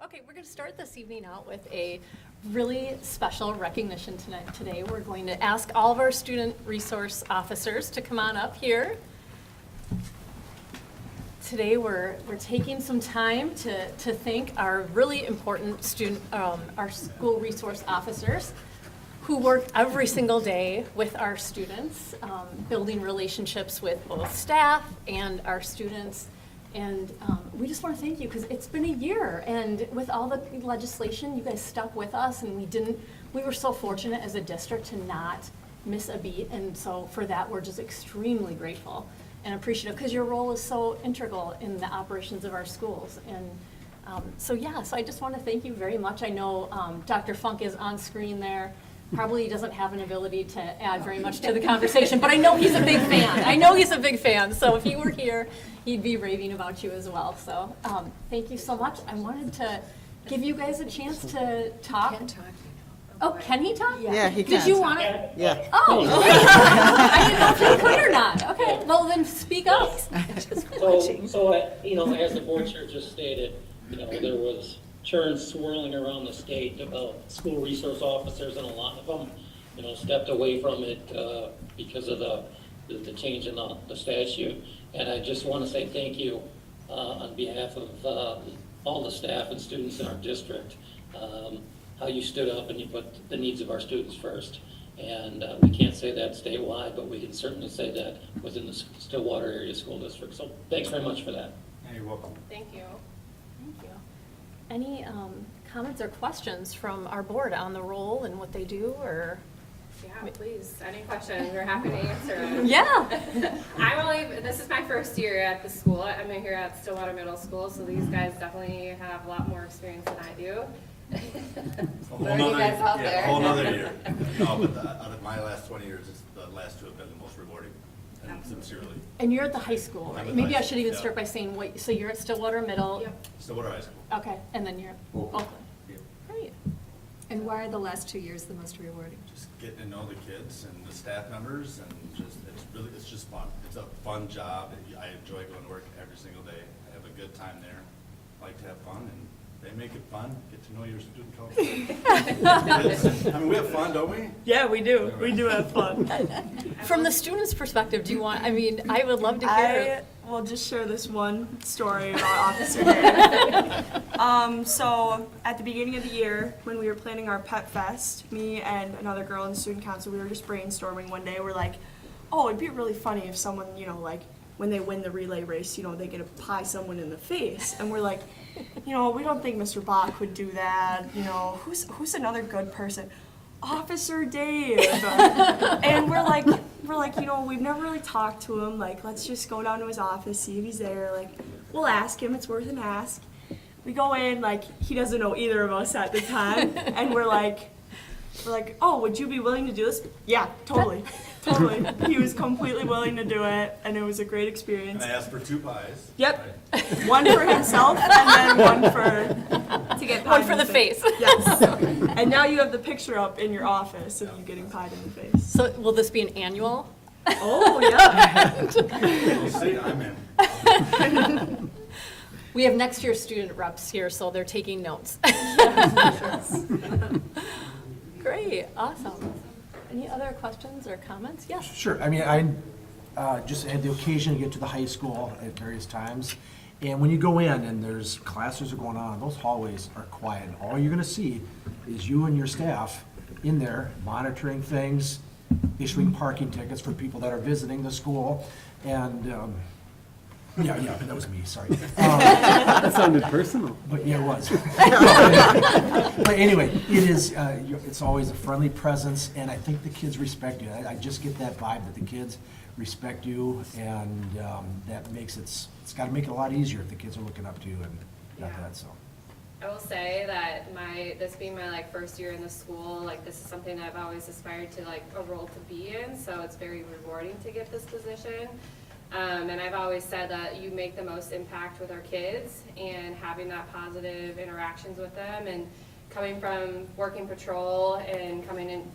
Okay, we're going to start this evening out with a really special recognition today. We're going to ask all of our student resource officers to come on up here. Today we're taking some time to thank our really important student, our school resource officers who work every single day with our students, building relationships with both staff and our students. And we just want to thank you because it's been a year, and with all the legislation, you guys stuck with us, and we were so fortunate as a district to not miss a beat, and so for that, we're just extremely grateful and appreciative because your role is so integral in the operations of our schools. And so I just want to thank you very much. I know Dr. Funk is on screen there. Probably doesn't have an ability to add very much to the conversation, but I know he's a big fan. So if he were here, he'd be raving about you as well. So thank you so much. I wanted to give you guys a chance to talk. Can talk. Oh, can he talk? Yeah, he can. Did you want to? Yeah. Oh, I didn't know if he could or not. Okay, well then speak up. Just watching. So as the board chair just stated, there was churn swirling around the state about school resource officers, and a lot of them, stepped away from it because of the change in the statute. And I just want to say thank you on behalf of all the staff and students in our district, how you stood up and you put the needs of our students first. And we can't say that statewide, but we can certainly say that within the Stillwater area school district. So thanks very much for that. Yeah, you're welcome. Thank you. Thank you. Any comments or questions from our board on the role and what they do, or? Yeah, please. Any questions? We're happy to answer them. Yeah. This is my first year at the school. I'm here at Stillwater Middle School, so these guys definitely have a lot more experience than I do. A whole nother year. No, but out of my last 20 years, the last two have been the most rewarding, and sincerely. And you're at the high school, right? I'm at Maybe high I should even school, start by saying, wait, so you're at Stillwater Middle? Yep. Stillwater High School. Okay, and then you're Oakland. Yep. Great. And why are the last 2 years the most rewarding? Just getting to know the kids and the staff members, and it's just fun. It's a fun job. I enjoy going to work every single day. I have a good time there. I like to have fun, and they make it fun. Get to know your student council. I mean, we have fun, don't we? Yeah, we do. We do have fun. From the student's perspective, I would love to hear. I will just share this one story about Officer Day. So at the beginning of the year, when we were planning our Pet Fest, me and another girl in the student council, we were just brainstorming one day. We're like, oh, it'd be really funny if someone, when they win the relay race, they get to pie someone in the face. And we're like, we don't think Mr. Bach would do that. Who's another good person? Officer Dave. And we're like, we've never really talked to him. Like, let's just go down to his office, see if he's there. Like, we'll ask him. It's worth an ask. We go in, he doesn't know either of us at the time. And we're like, oh, would you be willing to do this? Yeah, totally. Totally. He was completely willing to do it, and it was a great experience. And I asked for 2 pies. Yep. One for himself, and then one for the face. Yes. And now you have the picture up in your office of you getting pied in the face. So will this be an annual? Oh, yeah. You see, I'm in. We have next year's student reps here, so they're taking notes. Great, awesome. Any other questions or comments? Yes. Sure. I mean, I just had the occasion to get to the high school at various times. And when you go in and there's classes are going on, those hallways are quiet. All you're going to see is you and your staff in there monitoring things, issuing parking tickets for people that are visiting the school. And yeah, that was me, sorry. That sounded personal. But yeah, it was. But anyway, it's always a friendly presence, and I think the kids respect you. I just get that vibe that the kids respect you, and that makes it's got to make it a lot easier if the kids are looking up to you and that. So. I will say that this being my first year in the school, this is something that I've always aspired to a role to be in. So it's very rewarding to get this position. And I've always said that you make the most impact with our kids, and having that positive interactions with them, and coming from working patrol and coming in,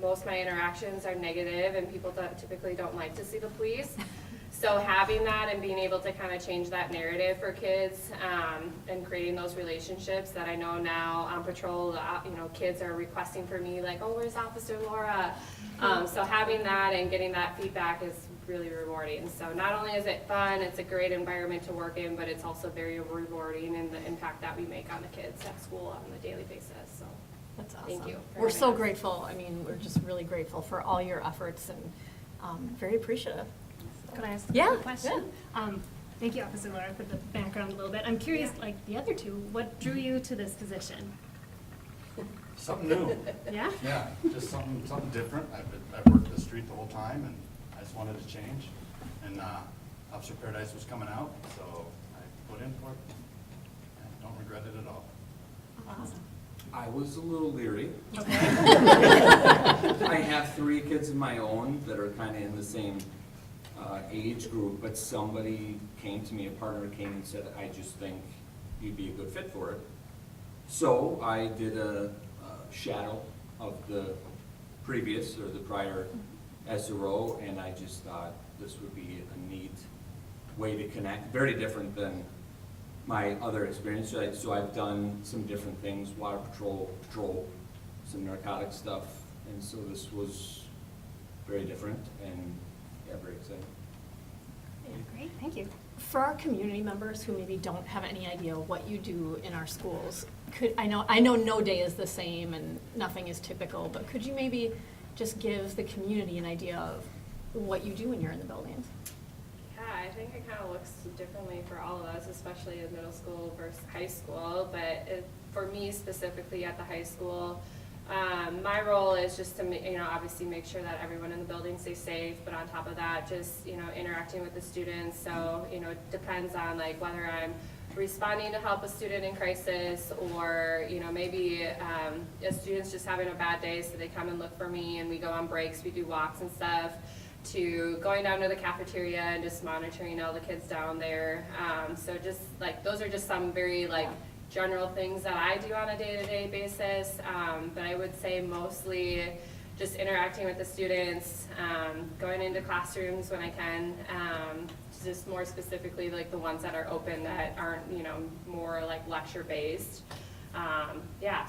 most of my interactions are negative, and people typically don't like to see the police. So having that and being able to kind of change that narrative for kids, and creating those relationships that I know now on patrol, kids are requesting for me, like, oh, where's Officer Laura? So having that and getting that feedback is really rewarding. So not only is it fun, it's a great environment to work in, but it's also very rewarding in the impact that we make on the kids at school on a daily basis, so. That's awesome. Thank you for We're having so us. grateful. I mean, we're just really grateful for all your efforts and very appreciative. Can I ask Yeah, a question? Thank you, Officer Laura, for the background a little bit. I'm curious, like the other two, what drew you to this position? Something new. Yeah? Yeah, just something different. I've worked the street the whole time, and I just wanted to change. And Officer Paradise was coming out, so I put in for it. And don't regret it at all. Awesome. I was a little leery. Okay. I have 3 kids of my own that are kind of in the same age group, but somebody came to me, a partner came and said, I just think you'd be a good fit for it. So I did a shadow of the previous or the prior SRO, and I just thought this would be a neat way to connect, very different than my other experience. So I've done some different things, water patrol, some narcotic stuff, and so this was very different and yeah, very exciting. Great, thank you. For our community members who maybe don't have any idea what you do in our schools, I know no day is the same and nothing is typical, but could you maybe just give the community an idea of what you do when you're in the buildings? Yeah, I think it kind of looks differently for all of us, especially in middle school versus high school. But for me specifically at the high school, my role is just to obviously make sure that everyone in the building stays safe. But on top of that, just interacting with the students. So it depends on like whether I'm responding to help a student in crisis, or maybe a student's just having a bad day, so they come and look for me, and we go on breaks, we do walks and stuff, to going down to the cafeteria and just monitoring all the kids down there. So just like those are just some very like general things that I do on a day-to-day basis. But I would say mostly just interacting with the students, going into classrooms when I can, just more specifically like the ones that are open that aren't more like lecture based.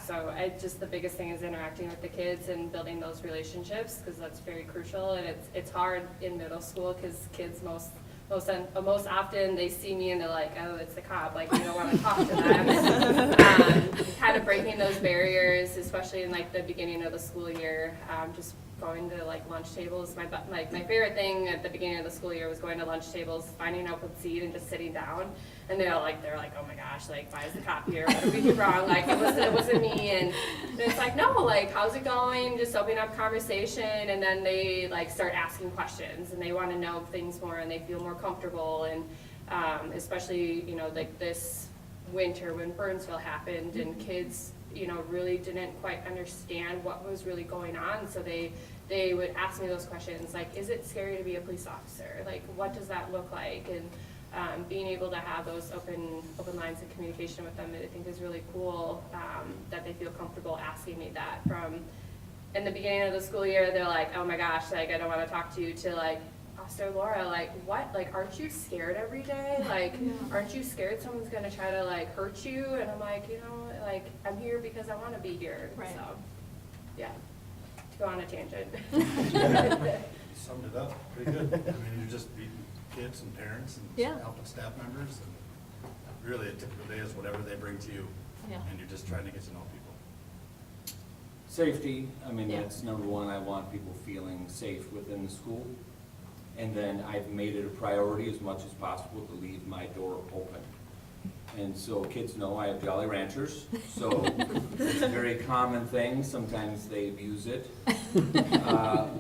So just the biggest thing is interacting with the kids and building those relationships, because that's very crucial, and it's hard in middle school because kids most often they see me and they're like, oh, it's the cop, like you don't want to talk to them. Kind of breaking those barriers, especially in like the beginning of the school year, just going to like lunch tables. My favorite thing at the beginning of the school year was going to lunch tables, finding an open seat and just sitting down. And they're like, oh my gosh, like why is the cop here? What did we do wrong? Like it wasn't me. And it's like, no, like how's it going? Just open up conversation, and then they like start asking questions, and they want to know things more, and they feel more comfortable. And especially like this winter when Burnsville happened, and kids really didn't quite understand what was really going on, so they would ask me those questions like, is it scary to be a police officer? Like what does that look like? And being able to have those open lines of communication with them, I think is really cool, that they feel comfortable asking me that. From in the beginning of the school year, they're like, oh my gosh, like I don't want to talk to you, to like, Officer Laura, like what? Like aren't you scared every day? Like aren't you scared someone's gonna try to like hurt you? And I'm like, like I'm here because I want to be here. Right. So yeah, to go on a tangent. You summed it up pretty good. I mean, you're just meeting kids and parents and Yeah. helping staff members, and really a typical day is whatever they bring to you. Yeah. And you're just trying to get to know people. Safety, I mean, Yeah. that's number one. I want people feeling safe within the school. And then I've made it a priority as much as possible to leave my door open. And so kids know I have Jolly Ranchers, so it's a very common thing. Sometimes they abuse it.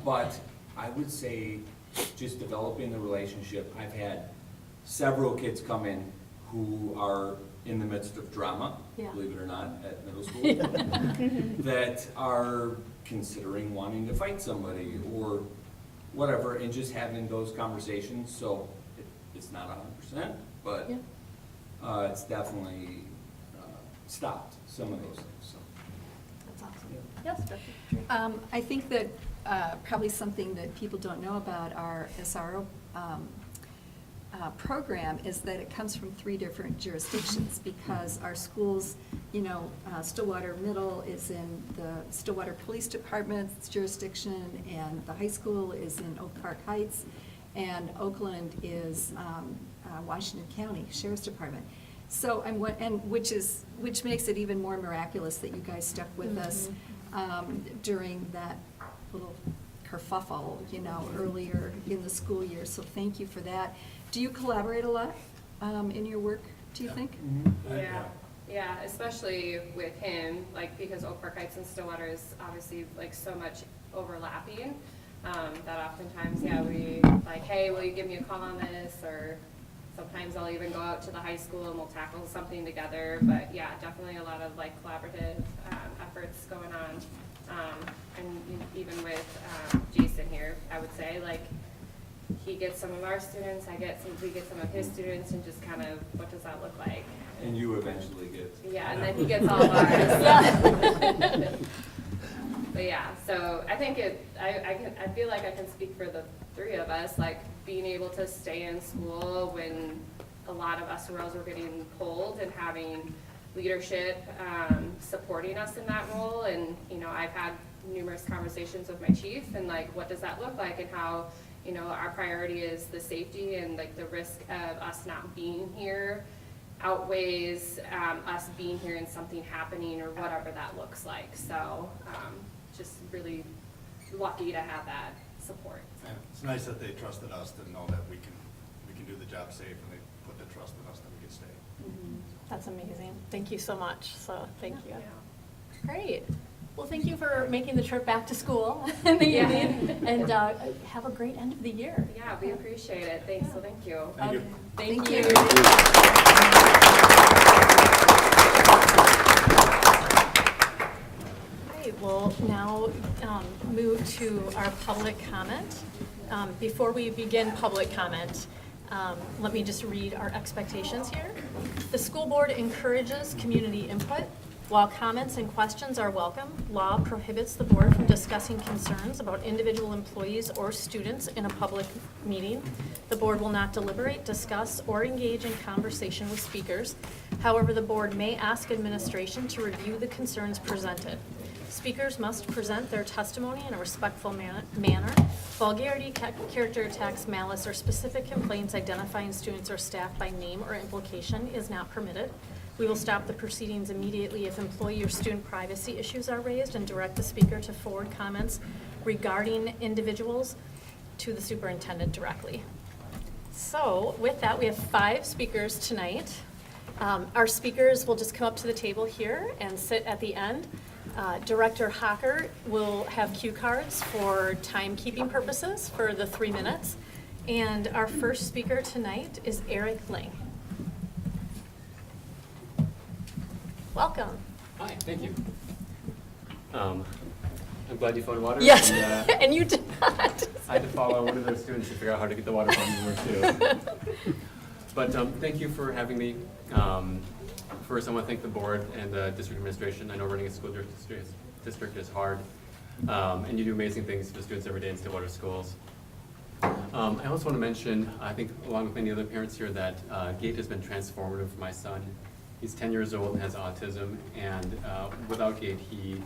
But I would say just developing the relationship. I've had several kids come in who are in the midst of drama, Yeah. believe it or not, at middle school, that are considering wanting to fight somebody or whatever, and just having those conversations. So it's not 100%, but Yeah. it's definitely stopped some of those things. So. That's awesome. Yes, Becky? I think that probably something that people don't know about our SRO program is that it comes from 3 different jurisdictions, because our schools, Stillwater Middle is in the Stillwater Police Department's jurisdiction, and the high school is in Oak Park Heights, and Oakland is Washington County Sheriff's Department. So which makes it even more miraculous that you guys stuck with us during that little kerfuffle, earlier in the school year. So thank you for that. Do you collaborate a lot in your work, do you think? Yeah, especially with him, because Oak Park Heights and Stillwater is obviously so much overlapping, that oftentimes, we hey, will you give me a call on this? Or sometimes I'll even go out to the high school and we'll tackle something together. But yeah, definitely a lot of collaborative efforts going on. And even with Jason here, I would say, he gets some of our students, we get some of his students, and just kind of, what does that look like? And you eventually get. Yeah, and then he gets all of ours. But yeah, so I think I feel like I can speak for the 3 of us, being able to stay in school when a lot of us girls were getting pulled, and having leadership supporting us in that role. And, I've had numerous conversations with my chief, and what does that look like, and how, our priority is the safety, and the risk of us not being here outweighs us being here and something happening, or whatever that looks like. So just really lucky to have that support. Yeah, it's nice that they trusted us to know that we can do the job safe, and they put the trust in us that we can stay. That's amazing. Thank you so much. So thank you. Yeah. Great. Well, thank you for making the trip back to school in the evening, and have a great end of the year. Yeah, we appreciate it. Thanks. So thank you. Thank you. Thank Thank you. Okay, we'll now move to our public comment. Before we begin public comment, let me just read our expectations here. The school board encourages community input. While comments and questions are welcome, law prohibits the board from discussing concerns about individual employees or students in a public meeting. The board will not deliberate, discuss, or engage in conversation with speakers. However, the board may ask administration to review the concerns presented. Speakers must present their testimony in a respectful manner. Vulgarity, character attacks, malice, or specific complaints identifying students or staff by name or implication is not permitted. We will stop the proceedings immediately if employee or student privacy issues are raised, and direct the speaker to forward comments regarding individuals to the superintendent directly. So with that, we have 5 speakers tonight. Our speakers will just come up to the table here and sit at the end. Director Hocker will have cue cards for timekeeping purposes for the 3 minutes. And our first speaker tonight is Eric Ling. Welcome. Hi, thank you. I'm glad you found water. Yes, And, and you did not. I had to follow one of those students to figure out how to get the water from anywhere too. But thank you for having me. First, I want to thank the board and the district administration. I know running a school district is hard, and you do amazing things for the students every day in Stillwater schools. I also want to mention, I think along with many other parents here, that GATE has been transformative for my son. He's 10 years old and has autism, and without GATE, he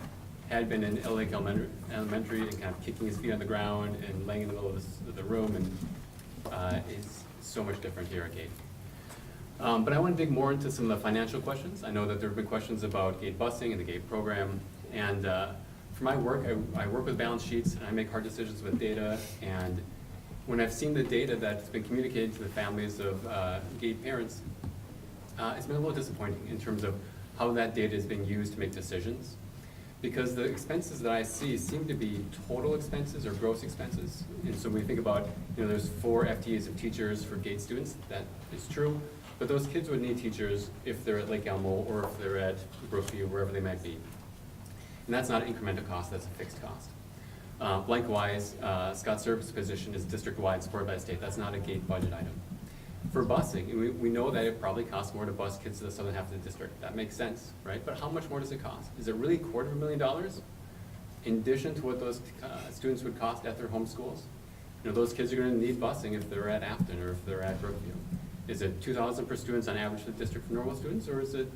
had been in Lake Elementary and kind of kicking his feet on the ground and laying in the middle of the room, and is so much different here at GATE. But I want to dig more into some of the financial questions. I know that there have been questions about GATE busing and the GATE program, and for my work, I work with balance sheets, and I make hard decisions with data, and when I've seen the data that's been communicated to the families of GATE parents, it's been a little disappointing in terms of how that data is being used to make decisions. Because the expenses that I see seem to be total expenses or gross expenses. And so when we think about, there's 4 FTEs of teachers for GATE students, that is true. But those kids would need teachers if they're at Lake Elmo or if they're at Brookview, wherever they might be. And that's not an incremental cost, that's a fixed cost. Likewise, Scott's service position is district-wide, supported by the state. That's not a GATE budget item. For busing, we know that it probably costs more to bus kids to the southern half of the district. That makes sense, right? But how much more does it cost? Is it really $250,000 in addition to what those students would cost at their home schools? those kids are gonna need busing if they're at Afton or if they're at Brookview. Is it 2,000 per student on average for the district for normal students, or is it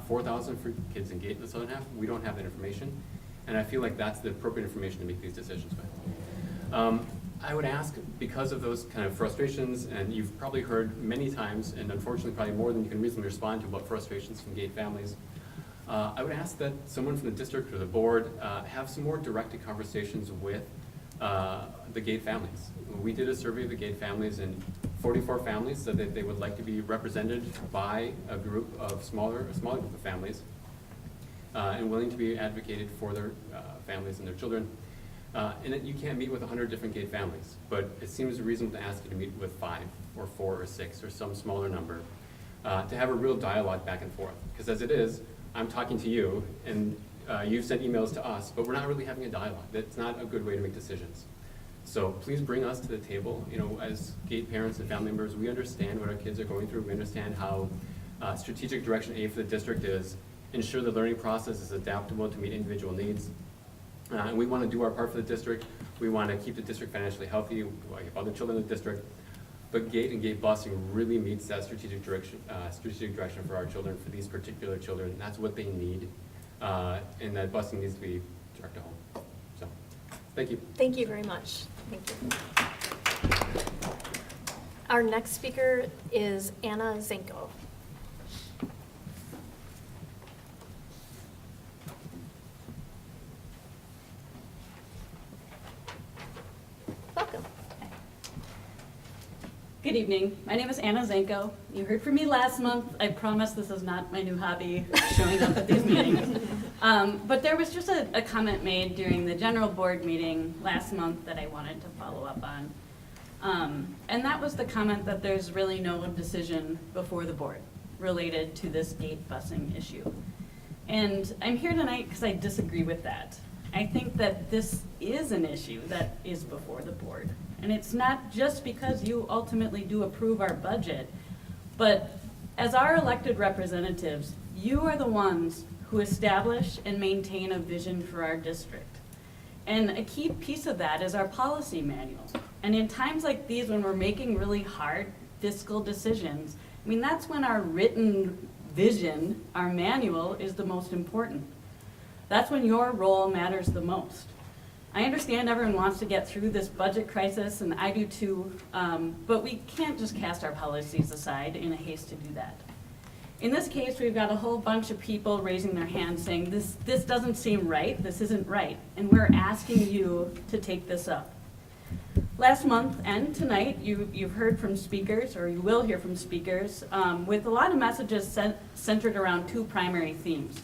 4,000 for kids in Gate in the southern half? We don't have that information, and I feel like that's the appropriate information to make these decisions with. I would ask, because of those kind of frustrations, and you've probably heard many times, and unfortunately probably more than you can reasonably respond to, about frustrations from Gate families, I would ask that someone from the district or the board have some more directed conversations with the Gate families. We did a survey of the Gate families, and 44 families said that they would like to be represented by a smaller group of families, and willing to be advocated for their families and their children. And that you can't meet with 100 different Gate families, but it seems reasonable to ask you to meet with 5 or 4 or 6 or some smaller number, to have a real dialogue back and forth. Because as it is, I'm talking to you, and you've sent emails to us, but we're not really having a dialogue. That's not a good way to make decisions. So please bring us to the table. As Gate parents and family members, we understand what our kids are going through. We understand how strategic direction A for the district is ensure the learning process is adaptable to meet individual needs. And we want to do our part for the district. We want to keep the district financially healthy. We want to keep other children in the district. But Gate and Gate busing really meets that strategic direction for our children, for these particular children. That's what they need. And that busing needs to be direct to home. So, thank you. Thank you very much. Thank you. Our next speaker is Anna Zenko. Welcome. Good evening. My name is Anna Zenko. You heard from me last month. I promise this is not my new hobby, showing up at these meetings. But there was just a comment made during the general board meeting last month that I wanted to follow up on. And that was the comment that there's really no decision before the board related to this Gate busing issue. And I'm here tonight because I disagree with that. I think that this is an issue that is before the board. And it's not just because you ultimately do approve our budget, but as our elected representatives, you are the ones who establish and maintain a vision for our district. And a key piece of that is our policy manual. And in times like these, when we're making really hard fiscal decisions, I mean, that's when our written vision, our manual, is the most important. That's when your role matters the most. I understand everyone wants to get through this budget crisis, and I do too, but we can't just cast our policies aside in a haste to do that. In this case, we've got a whole bunch of people raising their hands saying, this doesn't seem right, this isn't right, and we're asking you to take this up. Last month and tonight, you've heard from speakers, or you will hear from speakers, with a lot of messages centered around 2 primary themes.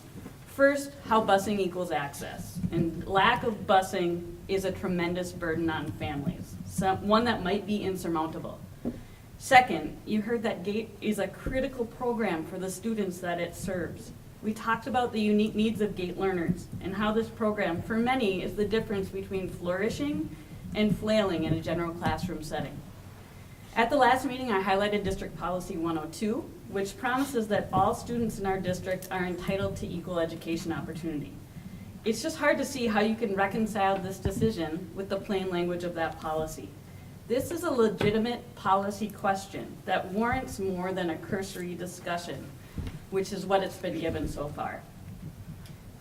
First, how busing equals access, and lack of busing is a tremendous burden on families, one that might be insurmountable. Second, you heard that Gate is a critical program for the students that it serves. We talked about the unique needs of Gate learners and how this program, for many, is the difference between flourishing and flailing in a general classroom setting. At the last meeting, I highlighted District Policy 102, which promises that all students in our district are entitled to equal education opportunity. It's just hard to see how you can reconcile this decision with the plain language of that policy. This is a legitimate policy question that warrants more than a cursory discussion, which is what it's been given so far.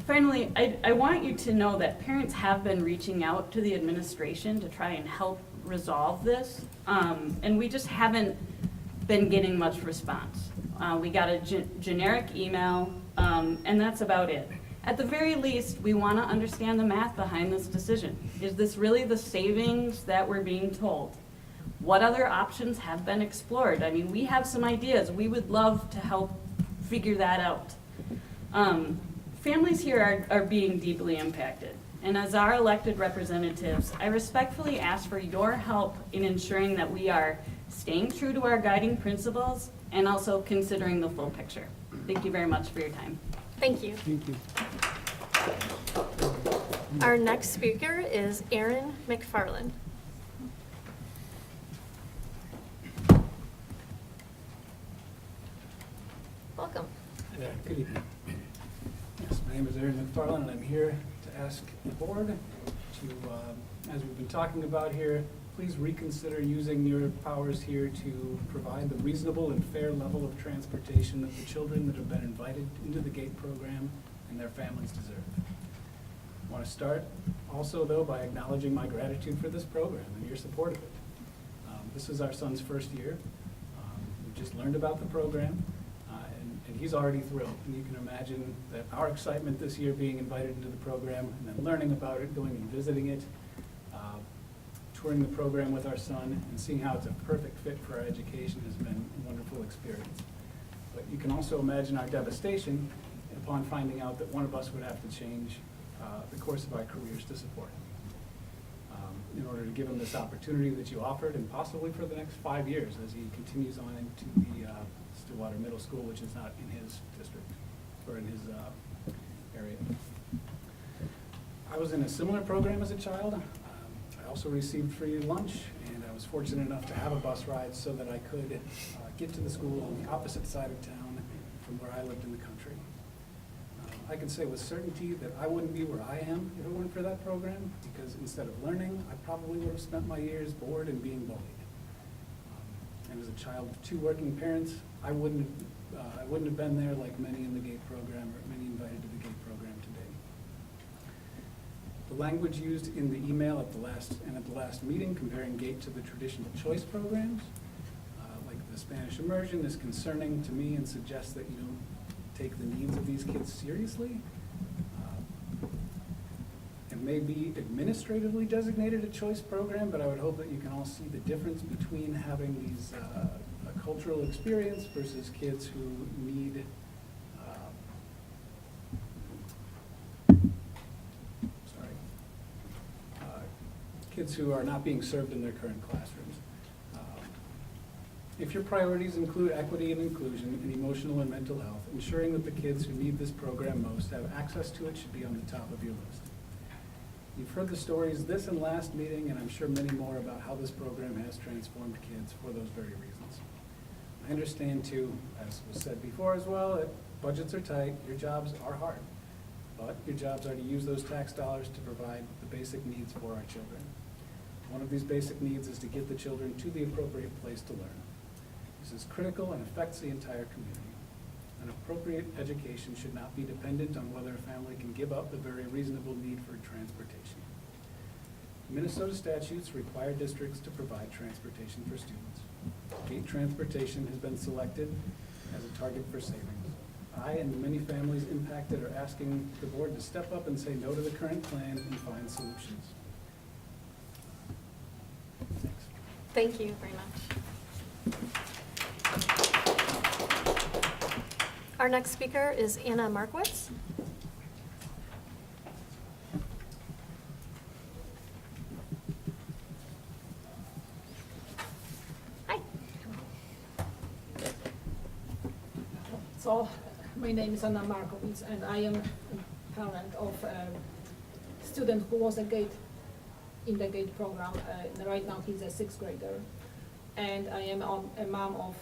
Finally, I want you to know that parents have been reaching out to the administration to try and help resolve this, and we just haven't been getting much response. We got a generic email, and that's about it. At the very least, we want to understand the math behind this decision. Is this really the savings that we're being told? What other options have been explored? I mean, we have some ideas. We would love to help figure that out. Families here are being deeply impacted. And as our elected representatives, I respectfully ask for your help in ensuring that we are staying true to our guiding principles and also considering the full picture. Thank you very much for your time. Thank you. Thank you. Our next speaker is Erin McFarland. Welcome. Yeah, good evening. Yes, my name is Aaron McFarland, and I'm here to ask the board to, as we've been talking about here, please reconsider using your powers here to provide the reasonable and fair level of transportation that the children that have been invited into the GATE program and their families deserve. I want to start also, though, by acknowledging my gratitude for this program and your support of it. This is our son's first year. We just learned about the program, and he's already thrilled. And you can imagine that our excitement this year being invited into the program and then learning about it, going and visiting it, touring the program with our son, and seeing how it's a perfect fit for our education has been a wonderful experience. But you can also imagine our devastation upon finding out that one of us would have to change the course of our careers to support him. In order to give him this opportunity that you offered, and possibly for the next 5 years as he continues on into the Stillwater Middle School, which is not in his district, or in his area. I was in a similar program as a child. I also received free lunch, and I was fortunate enough to have a bus ride so that I could get to the school on the opposite side of town from where I lived in the country. I can say with certainty that I wouldn't be where I am if it weren't for that program, because instead of learning, I probably would have spent my years bored and being bullied. And as a child of 2 working parents, I wouldn't have been there like many in the GATE program, or many invited to the GATE program today. The language used in the email at the last meeting comparing GATE to the traditional choice programs, like the Spanish immersion, is concerning to me and suggests that you don't take the needs of these kids seriously. It may be administratively designated a choice program, but I would hope that you can all see the difference between having these a cultural experience versus kids who need kids who are not being served in their current classrooms. If your priorities include equity and inclusion and emotional and mental health, ensuring that the kids who need this program most have access to it should be on the top of your list. You've heard the stories this and last meeting, and I'm sure many more, about how this program has transformed kids for those very reasons. I understand too, as was said before as well, that budgets are tight, your jobs are hard, but your jobs are to use those tax dollars to provide the basic needs for our children. One of these basic needs is to get the children to the appropriate place to learn. This is critical and affects the entire community. An appropriate education should not be dependent on whether a family can give up the very reasonable need for transportation. Minnesota statutes require districts to provide transportation for students. GATE transportation has been selected as a target for savings. I and the many families impacted are asking the board to step up and say no to the current plan and find solutions. Thanks. Thank you very much. Our next speaker is Anna Markowitz. Hi. So, my name is Anna Markowitz, and I am a parent of a student who was in the GATE program. Right now he's a 6th grader. And I am a mom of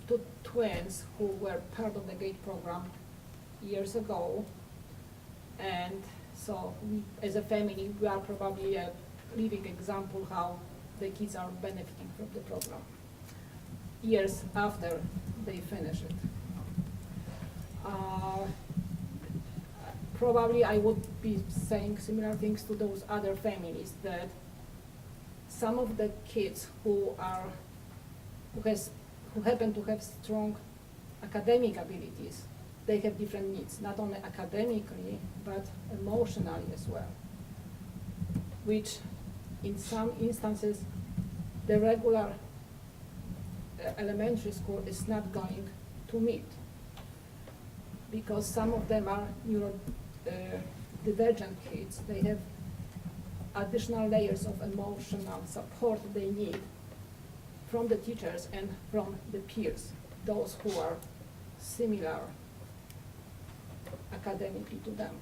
2 twins who were part of the GATE program years ago. And so we, as a family, we are probably a living example how the kids are benefiting from the program years after they finish it. Probably I would be saying similar things to those other families, that some of the kids who happen to have strong academic abilities, they have different needs, not only academically, but emotionally as well, which in some instances, the regular elementary school is not going to meet, because some of them are neurodivergent kids. They have additional layers of emotional support they need from the teachers and from the peers, those who are similar academically to them.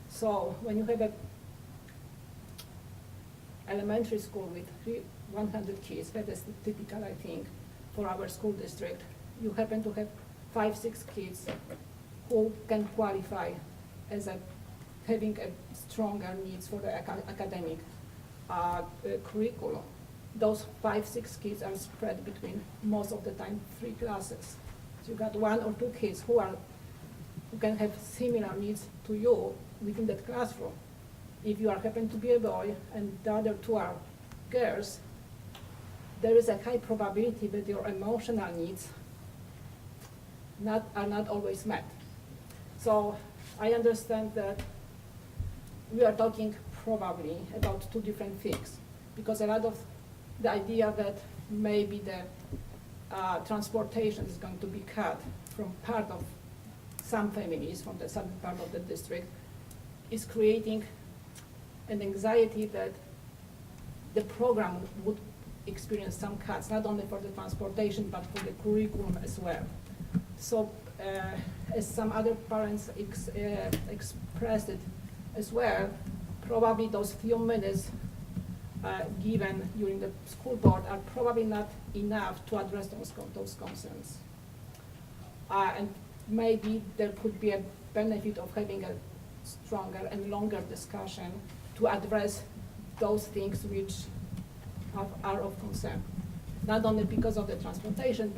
So when you have an elementary school with 100 kids, that is typical, I think, for our school district, you happen to have 5-6 kids who can qualify as having a stronger needs for the academic curriculum. those 5, 6 kids are spread between, most of the time, 3 classes. So you got 1 or 2 kids who can have similar needs to you within that classroom. If you happen to be a boy and the other 2 are girls, there is a high probability that your emotional needs are not always met. So I understand that we are talking probably about 2 different things, because a lot of the idea that maybe the transportation is going to be cut from part of some families, from the southern part of the district, is creating an anxiety that the program would experience some cuts, not only for the transportation, but for the curriculum as well. So, as some other parents expressed it as well, probably those few minutes given during the school board are probably not enough to address those concerns. And maybe there could be a benefit of having a stronger and longer discussion to address those things which are of concern. Not only because of the transportation,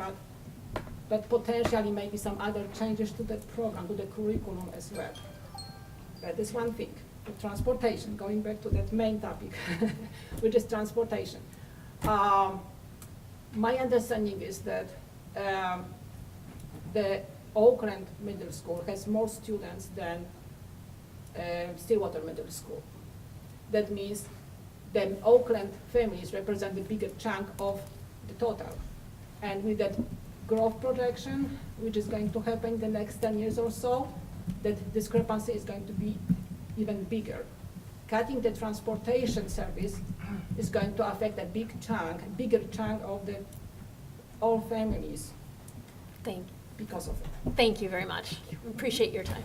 but potentially maybe some other changes to the program, to the curriculum as well. That is one thing. The transportation, going back to that main topic, which is transportation. My understanding is that the Oakland Middle School has more students than Stillwater Middle School. That means the Oakland families represent the bigger chunk of the total. And with that growth projection, which is going to happen in the next 10 years or so, that discrepancy is going to be even bigger. Cutting the transportation service is going to affect a bigger chunk of the all families because of it. Thank you very much. Appreciate your time.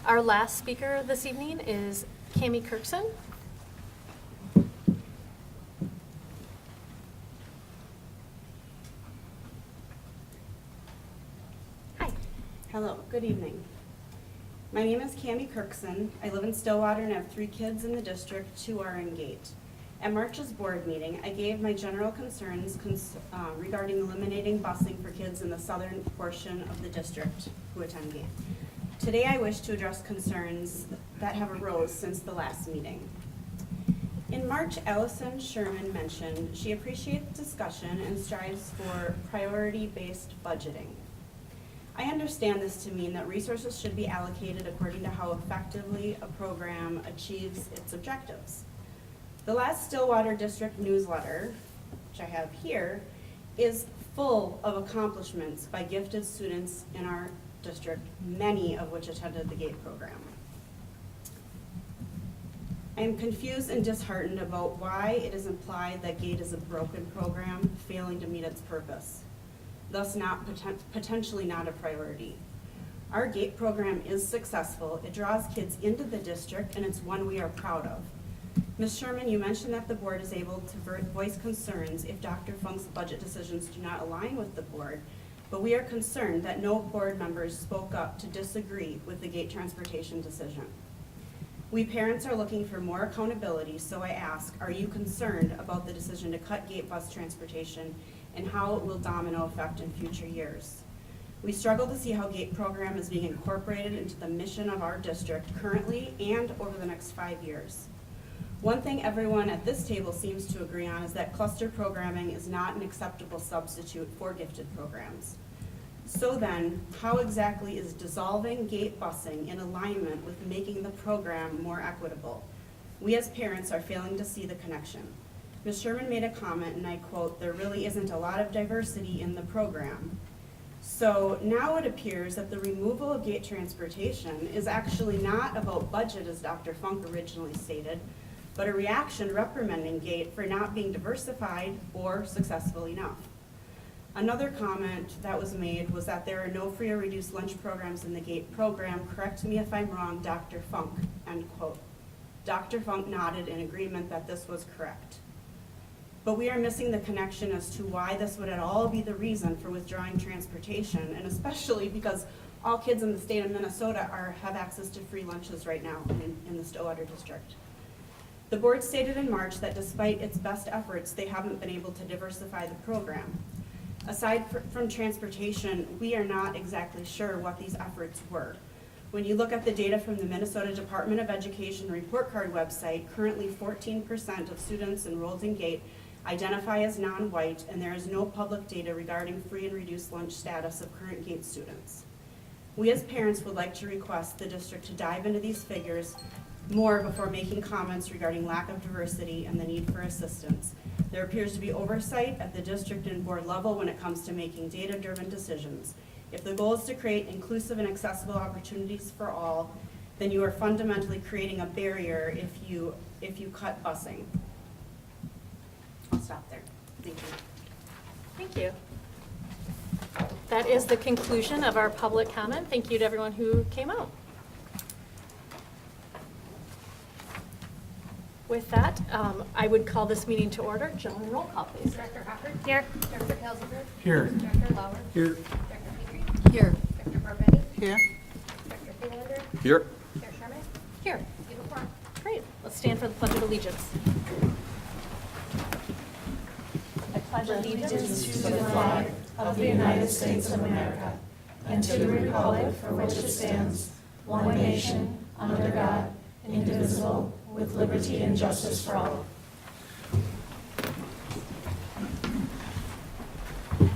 Our last speaker this evening is Cami Kirkson. Hi. Hello, good evening. My name is Cami Kirkson. I live in Stillwater and have 3 kids in the district, 2 are in Gate. At March's board meeting, I gave my general concerns regarding eliminating busing for kids in the southern portion of the district who attend Gate. Today, I wish to address concerns that have arose since the last meeting. In March, Allison Sherman mentioned she appreciates discussion and strives for priority-based budgeting. I understand this to mean that resources should be allocated according to how effectively a program achieves its objectives. The last Stillwater District newsletter, which I have here, is full of accomplishments by gifted students in our district, many of which attended the GATE program. I am confused and disheartened about why it is implied that GATE is a broken program, failing to meet its purpose, thus potentially not a priority. Our GATE program is successful. It draws kids into the district, and it's one we are proud of. Ms. Sherman, you mentioned that the board is able to voice concerns if Dr. Funk's budget decisions do not align with the board, but we are concerned that no board members spoke up to disagree with the GATE transportation decision. We parents are looking for more accountability, so I ask, are you concerned about the decision to cut GATE bus transportation and how it will domino effect in future years? We struggle to see how GATE program is being incorporated into the mission of our district currently and over the next 5 years. One thing everyone at this table seems to agree on is that cluster programming is not an acceptable substitute for gifted programs. So then, how exactly is dissolving GATE busing in alignment with making the program more equitable? We as parents are failing to see the connection. Ms. Sherman made a comment, and I quote, "There really isn't a lot of diversity in the program." So now it appears that the removal of GATE transportation is actually not about budget, as Dr. Funk originally stated, but a reaction reprimanding GATE for not being diversified or successful enough. Another comment that was made was that there are no free or reduced lunch programs in the GATE program. Correct me if I'm wrong, Dr. Funk, end quote. Dr. Funk nodded in agreement that this was correct. But we are missing the connection as to why this would at all be the reason for withdrawing transportation, and especially because all kids in the state of Minnesota have access to free lunches right now in the Stillwater district. The board stated in March that despite its best efforts, they haven't been able to diversify the program. Aside from transportation, we are not exactly sure what these efforts were. When you look at the data from the Minnesota Department of Education report card website, currently 14% of students enrolled in GATE identify as non-white, and there is no public data regarding free and reduced lunch status of current GATE students. We as parents would like to request the district to dive into these figures more before making comments regarding lack of diversity and the need for assistance. There appears to be oversight at the district and board level when it comes to making data-driven decisions. If the goal is to create inclusive and accessible opportunities for all, then you are fundamentally creating a barrier if you cut busing. I'll stop there. Thank you. Thank you. That is the conclusion of our public comment. Thank you to everyone who came out. With that, I would call this meeting to order. Gentlemen, roll call, please. Director Hoppert? Here. Director Kelsinger? Here. Director Lauer? Here. Director Petrie? Here. Director Barbetti? Here. Director Freelander? Here. Chair Sherman? Here. You have a quorum. Great. Let's stand for the Pledge of Allegiance. I pledge allegiance to the flag of the United States of America and to the republic for which it stands, one nation, under God, indivisible, with liberty and justice for all. All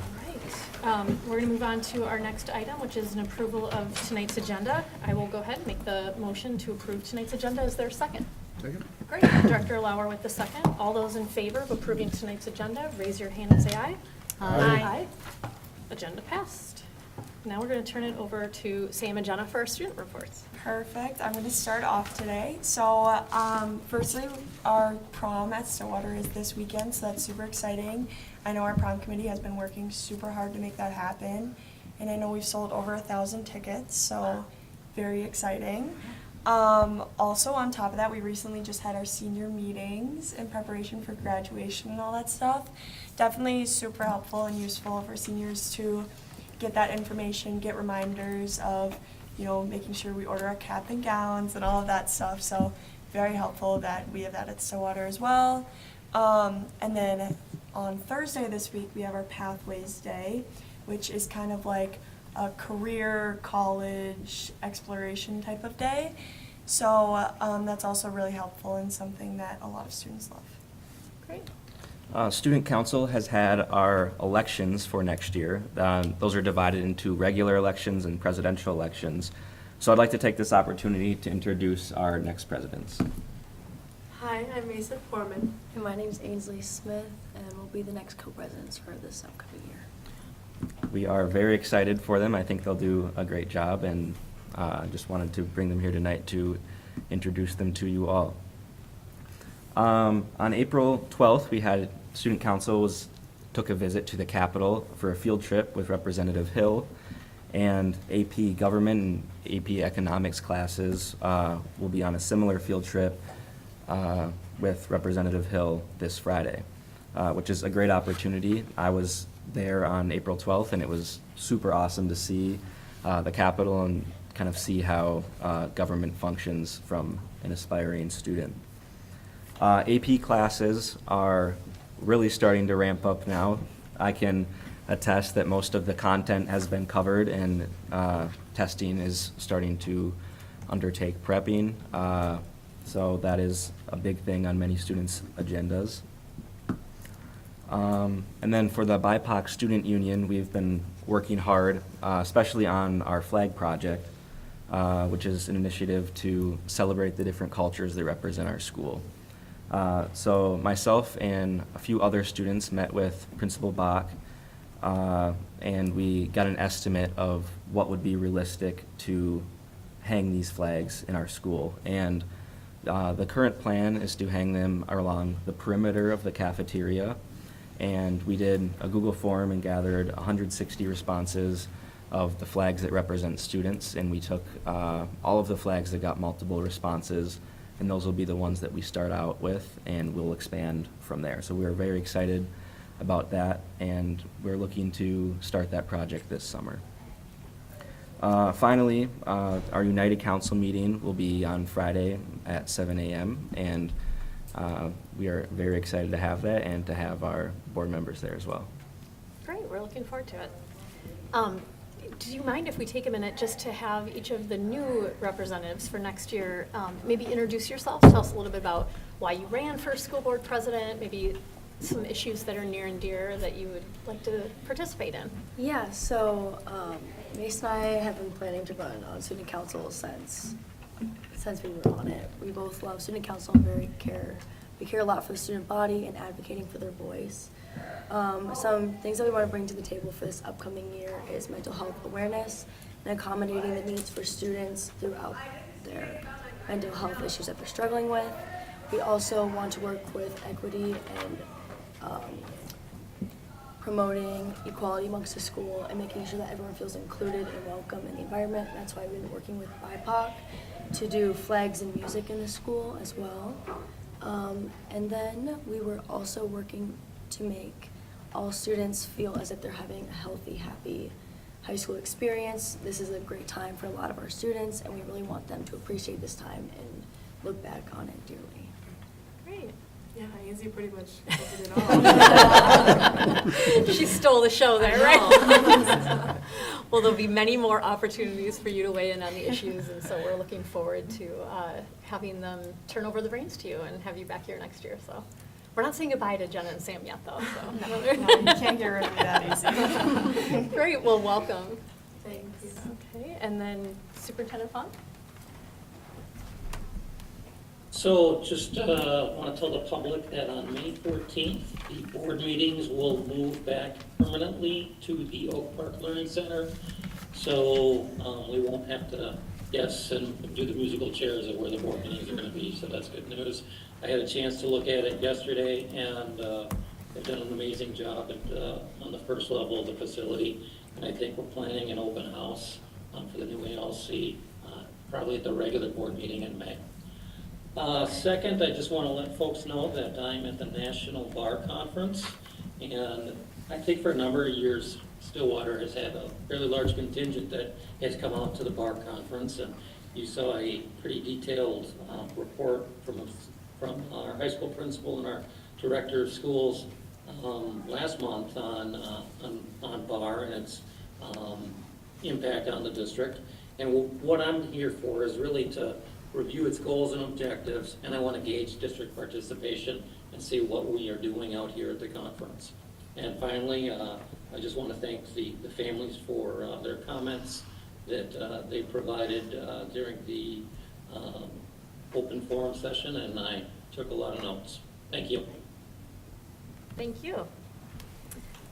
right. We're going to move on to our next item, which is an approval of tonight's agenda. I will go ahead and make the motion to approve tonight's agenda. Is there a second? Second. Great. Director Lauer with the second. All those in favor of approving tonight's agenda, raise your hand and say aye. Aye. Agenda passed. Now we're going to turn it over to Sam and Jenna for our student reports. Perfect. I'm going to start off today. So, firstly, our prom at Stillwater is this weekend, so that's super exciting. I know our prom committee has been working super hard to make that happen, and I know we've sold over 1,000 tickets, so very exciting. Also, on top of that, we recently just had our senior meetings in preparation for graduation and all that stuff. Definitely super helpful and useful for seniors to get that information, get reminders of, you know, making sure we order our cap and gowns and all of that stuff. So very helpful that we have that at Stillwater as well. And then on Thursday this week, we have our Pathways Day, which is kind of like a career, college, exploration type of day. So that's also really helpful and something that a lot of students love. Great. Student Council has had our elections for next year. Those are divided into regular elections and presidential elections. So I'd like to take this opportunity to introduce our next presidents. Hi, I'm Mason Foreman, and my name is Ainsley Smith, and we'll be the next co-presidents for this upcoming year. We are very excited for them. I think they'll do a great job, and just wanted to bring them here tonight to introduce them to you all. On April 12th, we had Student Council took a visit to the Capitol for a field trip with Representative Hill, and AP Government and AP Economics classes will be on a similar field trip with Representative Hill this Friday, which is a great opportunity. I was there on April 12th, and it was super awesome to see the Capitol and kind of see how government functions from an aspiring student. AP classes are really starting to ramp up now. I can attest that most of the content has been covered, and testing is starting to undertake prepping. So that is a big thing on many students' agendas. And then for the BIPOC Student Union, we've been working hard, especially on our flag project, which is an initiative to celebrate the different cultures that represent our school. So myself and a few other students met with Principal Bach, and we got an estimate of what would be realistic to hang these flags in our school. And the current plan is to hang them along the perimeter of the cafeteria. And we did a Google form and gathered 160 responses of the flags that represent students, and we took all of the flags that got multiple responses, and those will be the ones that we start out with, and we'll expand from there. So we're very excited about that, and we're looking to start that project this summer. Finally, our United Council meeting will be on Friday at 7 a.m., and we are very excited to have that and to have our board members there as well. Great, we're looking forward to it. Do you mind if we take a minute just to have each of the new representatives for next year maybe introduce yourselves, tell us a little bit about why you ran for school board president, maybe some issues that are near and dear that you would like to participate in? Yeah, so Mace and I have been planning to run on student council since we were on it. We both love student council and we care a lot for the student body and advocating for their voice. Some things that we want to bring to the table for this upcoming year is mental health awareness and accommodating the needs for students throughout their mental health issues that they're struggling with. We also want to work with equity and promoting equality amongst the school and making sure that everyone feels included and welcome in the environment. That's why we've been working with BIPOC to do flags and music in the school as well. And then we were also working to make all students feel as if they're having a healthy, happy high school experience. This is a great time for a lot of our students, and we really want them to appreciate this time and look back on it dearly. Great. Yeah, Izzy pretty much did it all. She stole the show there, right? Well, there'll be many more opportunities for you to weigh in on the issues, and so we're looking forward to having them turn over the reins to you and have you back here next year. So we're not saying goodbye to Jenna and Sam yet, though. So. No, you can't get rid of me that easy. Great. Well, welcome. Thanks. Okay, and then Superintendent Funk? So just want to tell the public that on May 14th, the board meetings will move back permanently to the Oak Park Learning Center. So we won't have to guess and do the musical chairs of where the board meetings are going to be, so that's good news. I had a chance to look at it yesterday, and they've done an amazing job on the first level of the facility. And I think we're planning an open house for the new ALC, probably at the regular board meeting in May. Second, I just want to let folks know that I'm at the National Bar Conference, and I think for a number of years, Stillwater has had a fairly large contingent that has come out to the bar conference, and you saw a pretty detailed report from our high school principal and our director of schools last month on bar and its impact on the district. And what I'm here for is really to review its goals and objectives, and I want to gauge district participation and see what we are doing out here at the conference. And finally, I just want to thank the families for their comments that they provided during the open forum session, and I took a lot of notes. Thank you. Thank you.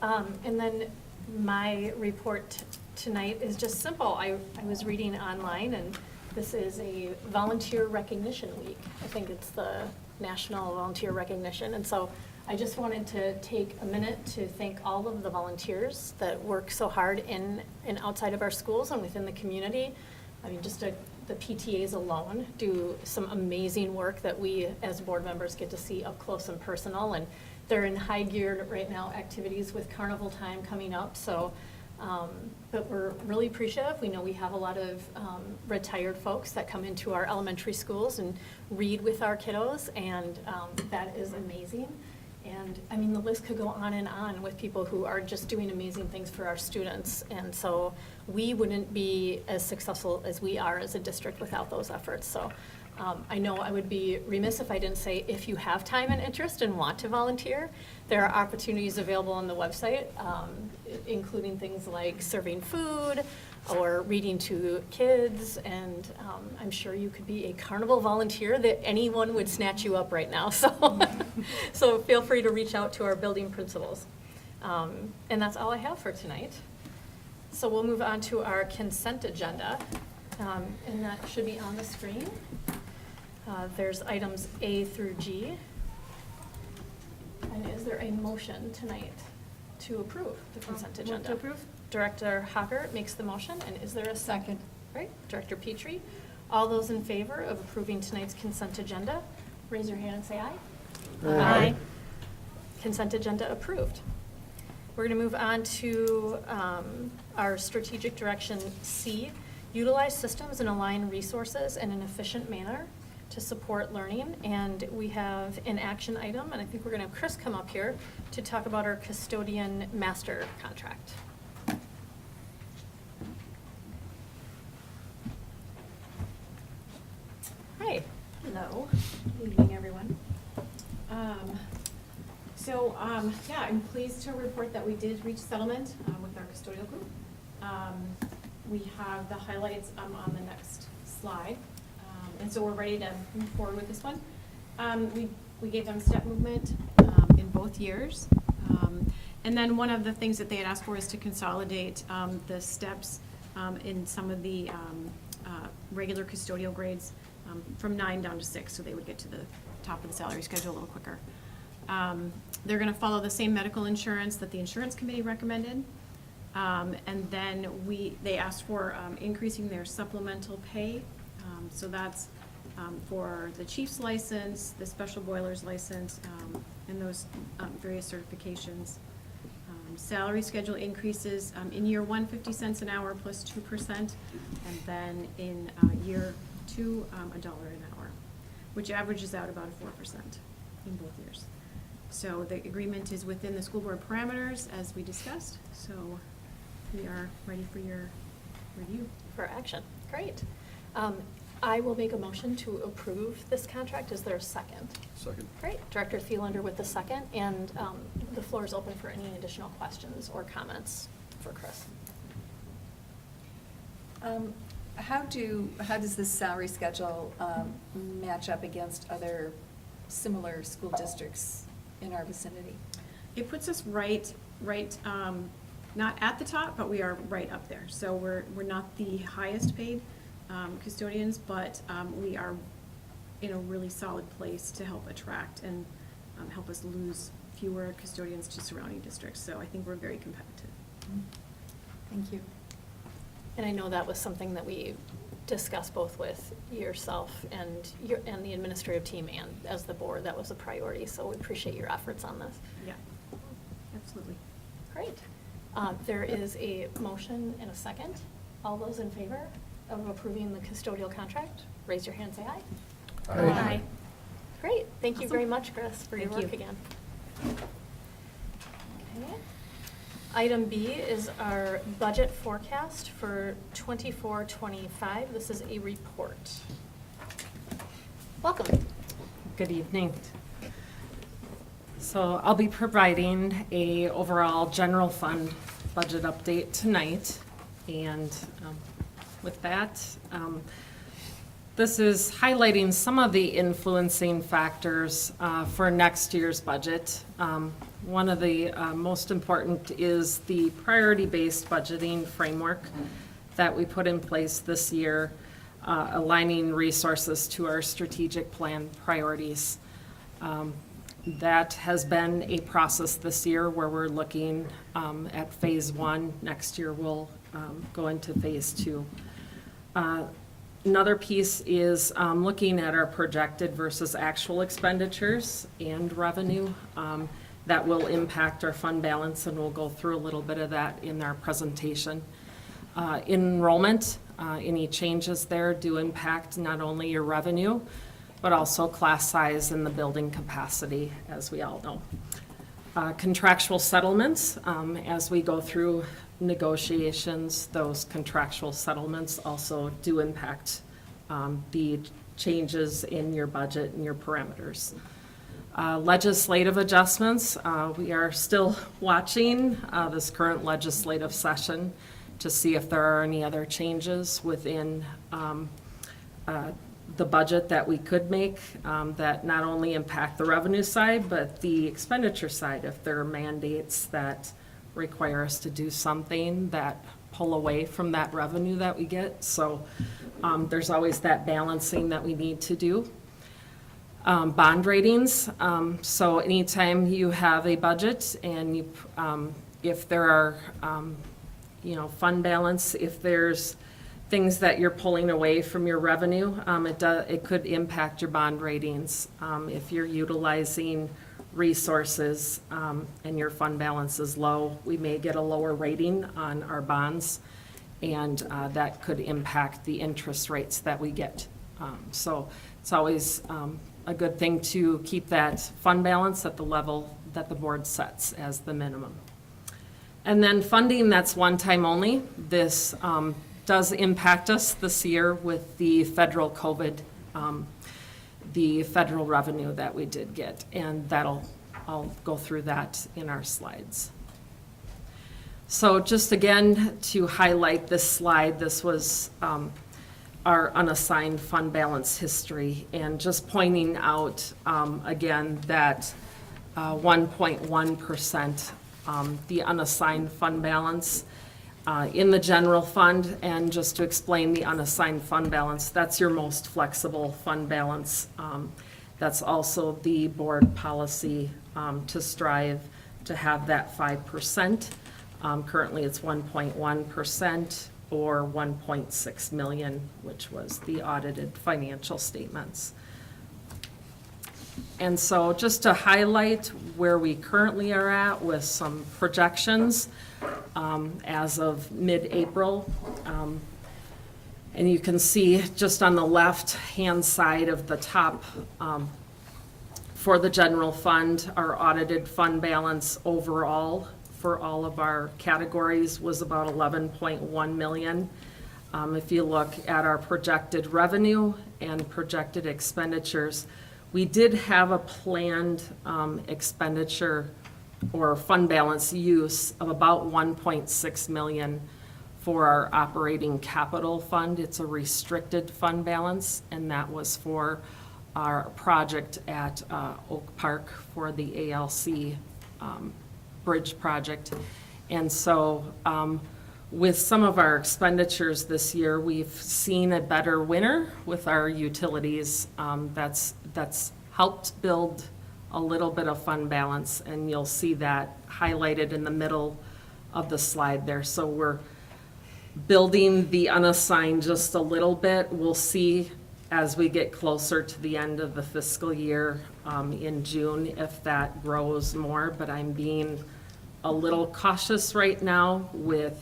And then my report tonight is just simple. I was reading online, and this is a volunteer recognition week. I think it's the National Volunteer Recognition. And so I just wanted to take a minute to thank all of the volunteers that work so hard in and outside of our schools and within the community. I mean, just the PTAs alone do some amazing work that we as board members get to see up close and personal. And they're in high gear right now, activities with carnival time coming up. So, but we're really appreciative. We know we have a lot of retired folks that come into our elementary schools and read with our kiddos, and that is amazing. And I mean, the list could go on with people who are just doing amazing things for our students. And so we wouldn't be as successful as we are as a district without those efforts. So I know I would be remiss if I didn't say, if you have time and interest and want to volunteer, there are opportunities available on the website, including things like serving food or reading to kids, and I'm sure you could be a carnival volunteer that anyone would snatch you up right now. So, so feel free to reach out to our building principals. And that's all I have for tonight. So we'll move on to our consent agenda, and that should be on the screen. There's items A through G. And is there a motion tonight to approve the consent agenda? Move to approve. Director Hocker makes the motion, and is there a second? Right, Director Petrie. All those in favor of approving tonight's consent agenda, raise your hand and say aye. Aye. Consent agenda approved. We're going to move on to our strategic direction C, utilize systems and align resources in an efficient manner to support learning. And we have an action item, and I think we're going to have Chris come up here to talk about our custodian master contract. Hi. Hello. Good evening, everyone. Yeah, I'm pleased to report that we did reach settlement with our custodial group. We have the highlights on the next slide. And so we're ready to move forward with this one. We gave them step movement in both years. And then one of the things that they had asked for is to consolidate the steps in some of the regular custodial grades from 9 down to 6, so they would get to the top of the salary schedule a little quicker. They're going to follow the same medical insurance that the insurance committee recommended. And then they asked for increasing their supplemental pay. So that's for the chief's license, the special boiler's license, and those various certifications. Salary schedule increases in year 1, 50 cents an hour plus 2%, and then in year 2, $1 an hour, which averages out about 4% in both years. So the agreement is within the school board parameters, as we discussed, so we are ready for your review. For action. Great. I will make a motion to approve this contract. Is there a second? Second. Great. Director Thielander with the second, and the floor is open for any additional questions or comments for Chris. How does this salary schedule match up against other similar school districts in our vicinity? It puts us right, not at the top, but we are right up there. So we're not the highest paid custodians, but we are in a really solid place to help attract and help us lose fewer custodians to surrounding districts. So I think we're very competitive. Thank you. And I know that was something that we discussed both with yourself and the administrative team and as the board. That was a priority, so we appreciate your efforts on this. Yeah, absolutely. Great. There is a motion and a second. All those in favor of approving the custodial contract, raise your hand, say aye. Aye. Aye. Great. Thank you Awesome. very much, Chris, for your Thank work you. again. Okay. Item B is our budget forecast for 24-25. This is a report. Welcome. Good evening. So I'll be providing a overall general fund budget update tonight. And with that, this is highlighting some of the influencing factors for next year's budget. One of the most important is the priority-based budgeting framework that we put in place this year, aligning resources to our strategic plan priorities. That has been a process this year where we're looking at phase 1. Next year we'll go into phase 2. Another piece is looking at our projected versus actual expenditures and revenue. That will impact our fund balance, and we'll go through a little bit of that in our presentation. Enrollment, any changes there do impact not only your revenue, but also class size and the building capacity, as we all know. Contractual settlements, as we go through negotiations, those contractual settlements also do impact the changes in your budget and your parameters. Legislative adjustments, we are still watching this current legislative session to see if there are any other changes within the budget that we could make that not only impact the revenue side, but the expenditure side, if there are mandates that require us to do something that pull away from that revenue that we get. So there's always that balancing that we need to do. Bond ratings, so anytime you have a budget and you, if there are, fund balance, if there's things that you're pulling away from your revenue, it could impact your bond ratings. If you're utilizing resources and your fund balance is low, we may get a lower rating on our bonds, and that could impact the interest rates that we get So it's always a good thing to keep that fund balance at the level that the board sets as the minimum. And then funding, that's one time only. This does impact us this year with the federal COVID, the federal revenue that we did get, and I'll go through that in our slides. So just again, to highlight this slide, this was our unassigned fund balance history, and just pointing out again that 1.1%, the unassigned fund balance in the general fund. And just to explain the unassigned fund balance, that's your most flexible fund balance. That's also the board policy to strive to have that 5%. Currently, it's 1.1% or 1.6 million, which was the audited financial statements. And so just to highlight where we currently are at with some projections as of mid-April. And you can see just on the left-hand side of the top for the general fund, our audited fund balance overall for all of our categories was about 11.1 million. If you look at our projected revenue and projected expenditures, we did have a planned expenditure or fund balance use of about 1.6 million for our operating capital fund. It's a restricted fund balance, and that was for our project at Oak Park for the ALC bridge project. And so with some of our expenditures this year, we've seen a better winter with our utilities. That's helped build a little bit of fund balance, and you'll see that highlighted in the middle of the slide there. So we're building the unassigned just a little bit. We'll see as we get closer to the end of the fiscal year in June if that grows more, but I'm being a little cautious right now with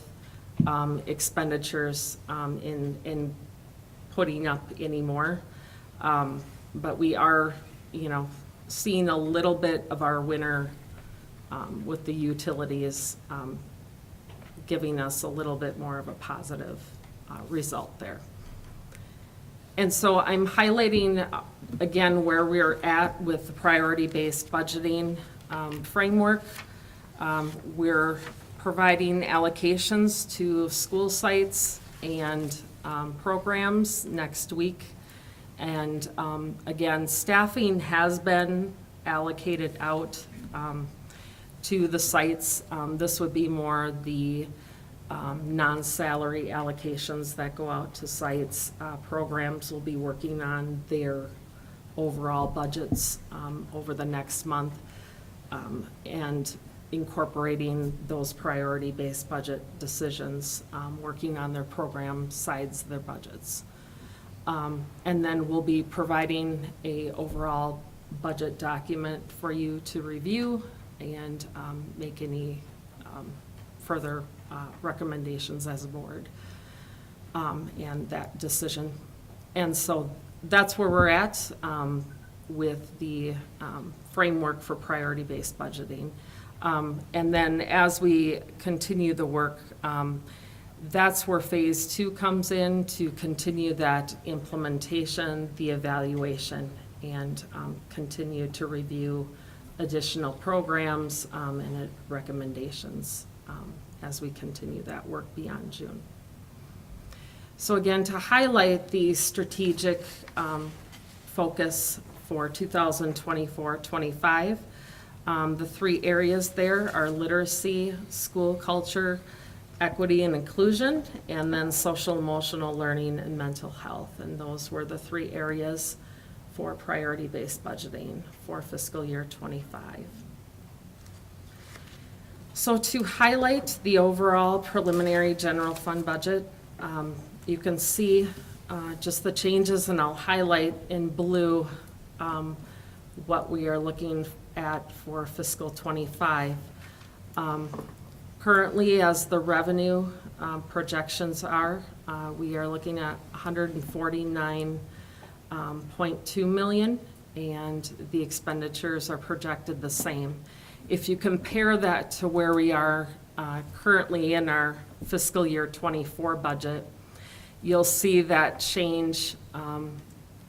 expenditures in putting up any more. But we are, seeing a little bit of our winter with the utilities giving us a little bit more of a positive result there. And so I'm highlighting again where we're at with the priority-based budgeting framework. We're providing allocations to school sites and programs next week. And again, staffing has been allocated out to the sites. This would be more the non-salary allocations that go out to sites. Programs will be working on their overall budgets over the next month and incorporating those priority-based budget decisions, working on their program sides of their budgets. And then we'll be providing a overall budget document for you to review and make any further recommendations as a board and that decision. And so that's where we're at with the framework for priority-based budgeting. And then as we continue the work, that's where phase 2 comes in to continue that implementation, the evaluation, and continue to review additional programs and recommendations as we continue that work beyond June. So again, to highlight the strategic focus for 2024-25, the 3 areas there are literacy, school culture, equity and inclusion, and then social emotional learning and mental health. And those were the 3 areas for priority-based budgeting for fiscal year 25. So to highlight the overall preliminary general fund budget, you can see just the changes, and I'll highlight in blue what we are looking at for fiscal 25. Currently, as the revenue projections are, we are looking at 149 0.2 million, and the expenditures are projected the same. If you compare that to where we are currently in our fiscal year '24 budget, you'll see that change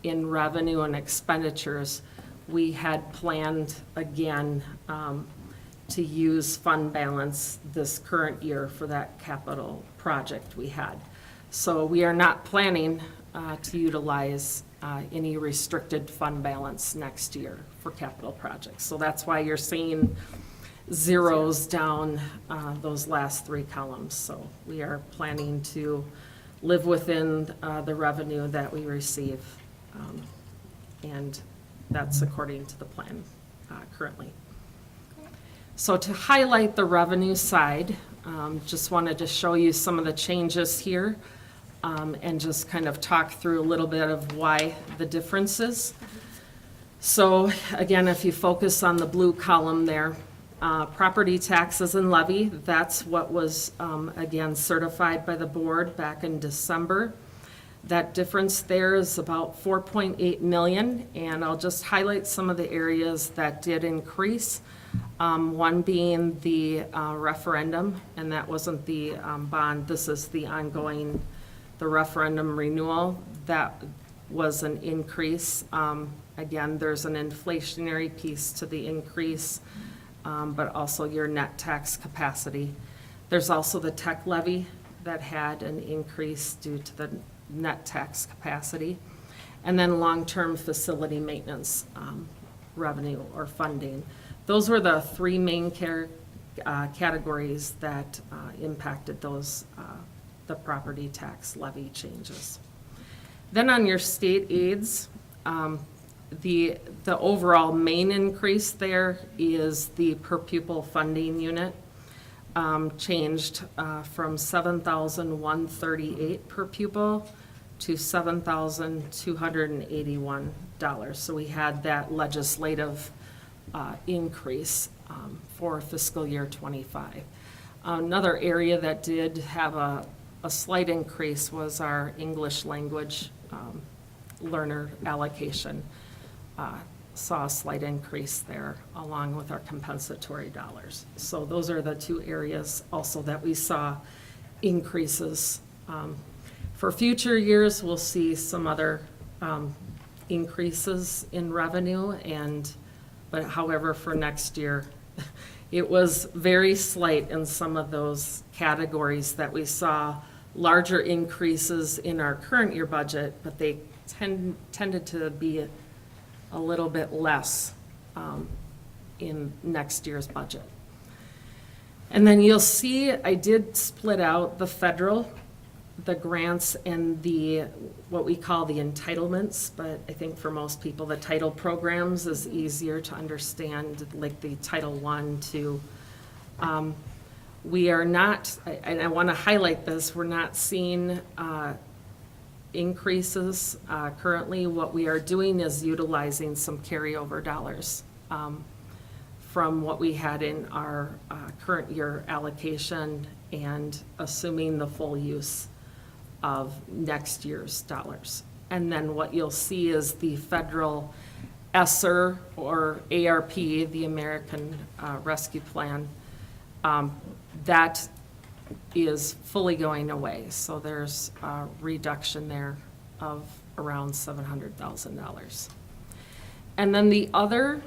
in revenue and expenditures. We had planned again to use fund balance this current year for that capital project we had. So we are not planning to utilize any restricted fund balance next year for capital projects. So that's why you're seeing zeros down those last three columns. So we are planning to live within the revenue that we receive. And that's according to the plan currently. So to highlight the revenue side, just wanted to show you some of the changes here and just kind of talk through a little bit of why the differences. So again, if you focus on the blue column there, property taxes and levy, that's what was again certified by the board back in December. That difference there is about 4.8 million, and I'll just highlight some of the areas that did increase. One being the referendum, and that wasn't the bond, this is the ongoing, the referendum renewal. That was an increase. Again, there's an inflationary piece to the increase, but also your net tax capacity. There's also the tech levy that had an increase due to the net tax capacity. And then long-term facility maintenance revenue or funding. Those were the three main categories that impacted those, the property tax levy changes. Then on your state aids, the overall main increase there is the per pupil funding unit. Changed from $7,138 per pupil to $7,281. So we had that legislative increase for fiscal year '25. Another area that did have a slight increase was our English language learner allocation. Saw a slight increase there along with our compensatory dollars. So those are the two areas also that we saw increases. For future years, we'll see some other increases in revenue, but however, for next year, it was very slight in some of those categories that we saw larger increases in our current year budget, but they tended to be a little bit less in next year's budget. And then you'll see I did split out the federal, the grants, and the what we call the entitlements, but I think for most people the title programs is easier to understand, like the Title I, II. We are not, and I want to highlight this, we're not seeing increases currently. What we are doing is utilizing some carryover dollars from what we had in our current year allocation and assuming the full use of next year's dollars. And then what you'll see is the federal ESSER or ARP, the American Rescue Plan, that is fully going away. So there's a reduction there of around $700,000. And then the other,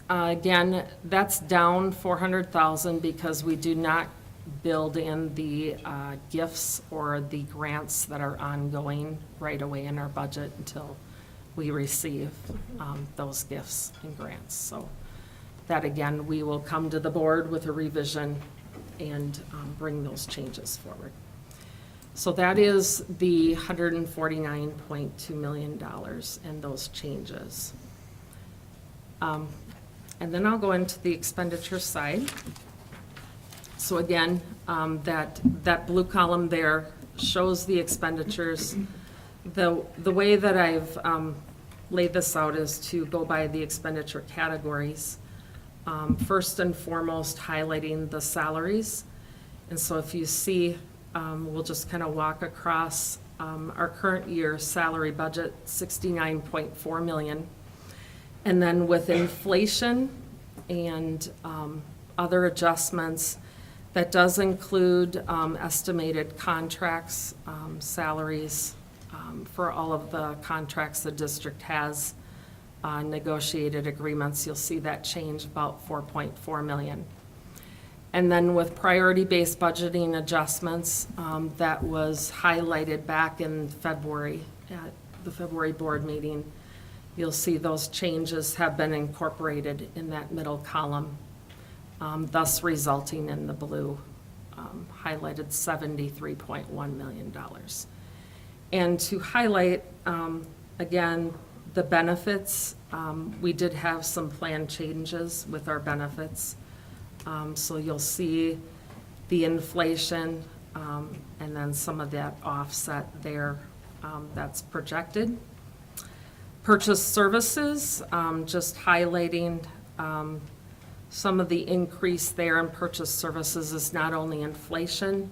again, that's down $400,000 because we do not build in the gifts or the grants that are ongoing right away in our budget until we receive those gifts and grants. So that, again, we will come to the board with a revision and bring those changes forward. So that is the $149.2 million and those changes. And then I'll go into the expenditure side. So again, that blue column there shows the expenditures. The way that I've laid this out is to go by the expenditure categories. First and foremost, highlighting the salaries. And so if you see, we'll just kind of walk across our current year salary budget, 69.4 million. And then with inflation and other adjustments, that does include estimated contracts, salaries for all of the contracts the district has, negotiated agreements. You'll see that change about 4.4 million. And then with priority-based budgeting adjustments, that was highlighted back in February at the February board meeting. You'll see those changes have been incorporated in that middle column, thus resulting in the blue highlighted $73.1 million. And to highlight, again, the benefits, we did have some plan changes with our benefits. So you'll see the inflation and then some of that offset there that's projected. Purchase services, just highlighting some of the increase there in purchase services is not only inflation,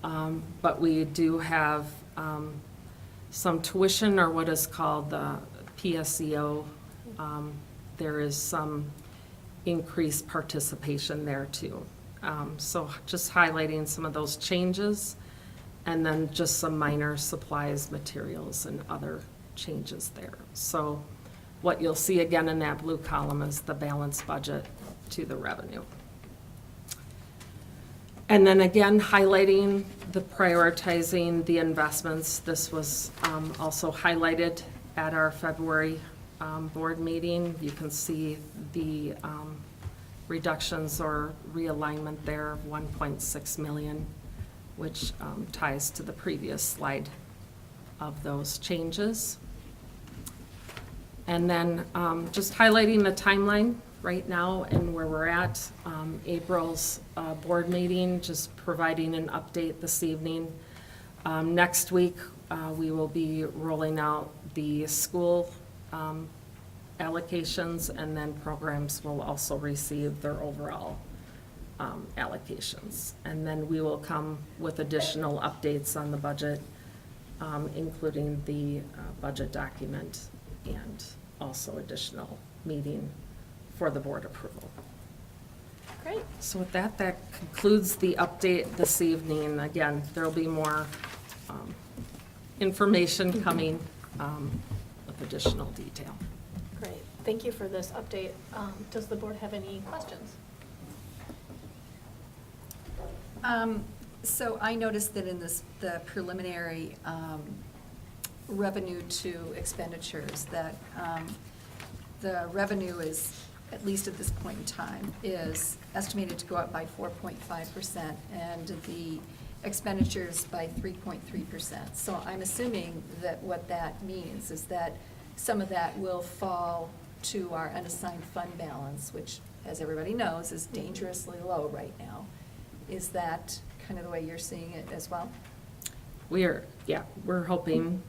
but we do have some tuition or what is called the PSEO. There is some increased participation there too. So just highlighting some of those changes and then just some minor supplies, materials, and other changes there. So what you'll see again in that blue column is the balanced budget to the revenue. And then again, highlighting the prioritizing the investments. This was also highlighted at our February board meeting. You can see the reductions or realignment there of 1.6 million, which ties to the previous slide of those changes. And then just highlighting the timeline right now and where we're at. April's board meeting, just providing an update this evening. Next week, we will be rolling out the school allocations, and then programs will also receive their overall allocations. And then we will come with additional updates on the budget, including the budget document and also additional meeting for the board approval. Great. So with that, that concludes the update this evening. Again, there'll be more information coming with additional detail. Great. Thank you for this update. Does the board have any questions? So I noticed that in this, the preliminary revenue to expenditures, that the revenue is, at least at this point in time, is estimated to go up by 4.5% and the expenditures by 3.3%. So I'm assuming that what that means is that some of that will fall to our unassigned fund balance, which, as everybody knows, is dangerously low right now. Is that kind of the way you're seeing it as well? We're hoping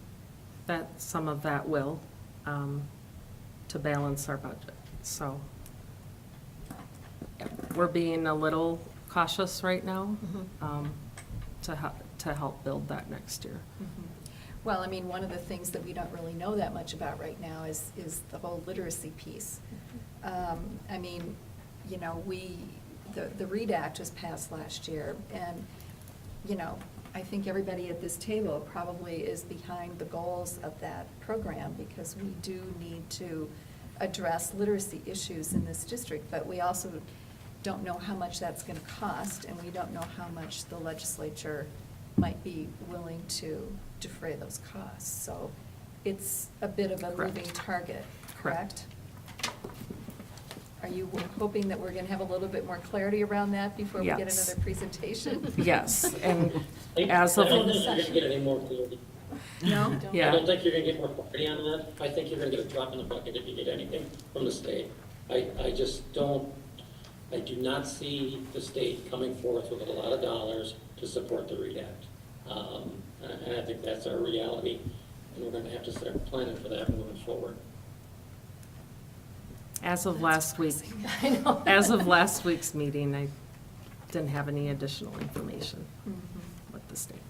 that some of that will, to balance our budget. So we're being a little cautious right now to help build that next year. Well, I mean, one of the things that we don't really know that much about right now is the whole literacy piece. I mean, you know, the READ Act was passed last year, and, you know, I think everybody at this table probably is behind the goals of that program, because we do need to address literacy issues in this district, but we also don't know how much that's going to cost, and we don't know how much the legislature might be willing to defray those costs. So it's a bit of a moving target, correct? Are you hoping that we're going to have a little bit more clarity around that before we get Yes. another presentation? Yes, and I as of. don't think you're gonna get any more clarity. No? Yeah. I don't think you're gonna get more clarity on that. I think you're gonna get a drop in the bucket if you get anything from the state. I just don't, I do not see the state coming forth with a lot of dollars to support the READ Act. And I think that's our reality, and we're gonna have to start planning for that moving forward. As of last week, I know. as of last week's meeting, I didn't have any additional information with the state.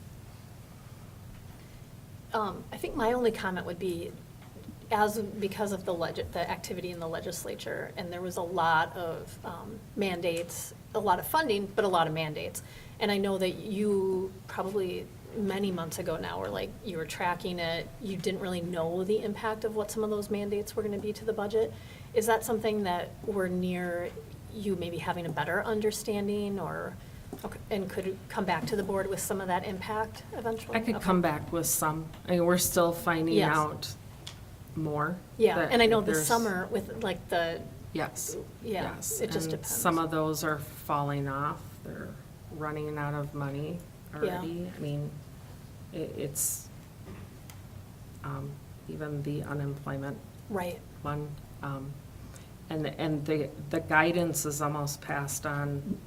I think my only comment would be, because of the activity in the legislature, and there was a lot of mandates, a lot of funding, but a lot of mandates. And I know that you probably many months ago now were like, you were tracking it, you didn't really know the impact of what some of those mandates were gonna be to the budget. Is that something that we're near you maybe having a better understanding, or, okay, and could come back to the board with some of that impact eventually? I could Okay. come back with some. I mean, we're still finding Yes. out more. Yeah, that and I know this there's- summer with like the, Yes. yeah, yes, it just and depends. some of those are falling off. They're running out of money already. I mean, it's, even the unemployment Right. one. And the guidance is almost passed on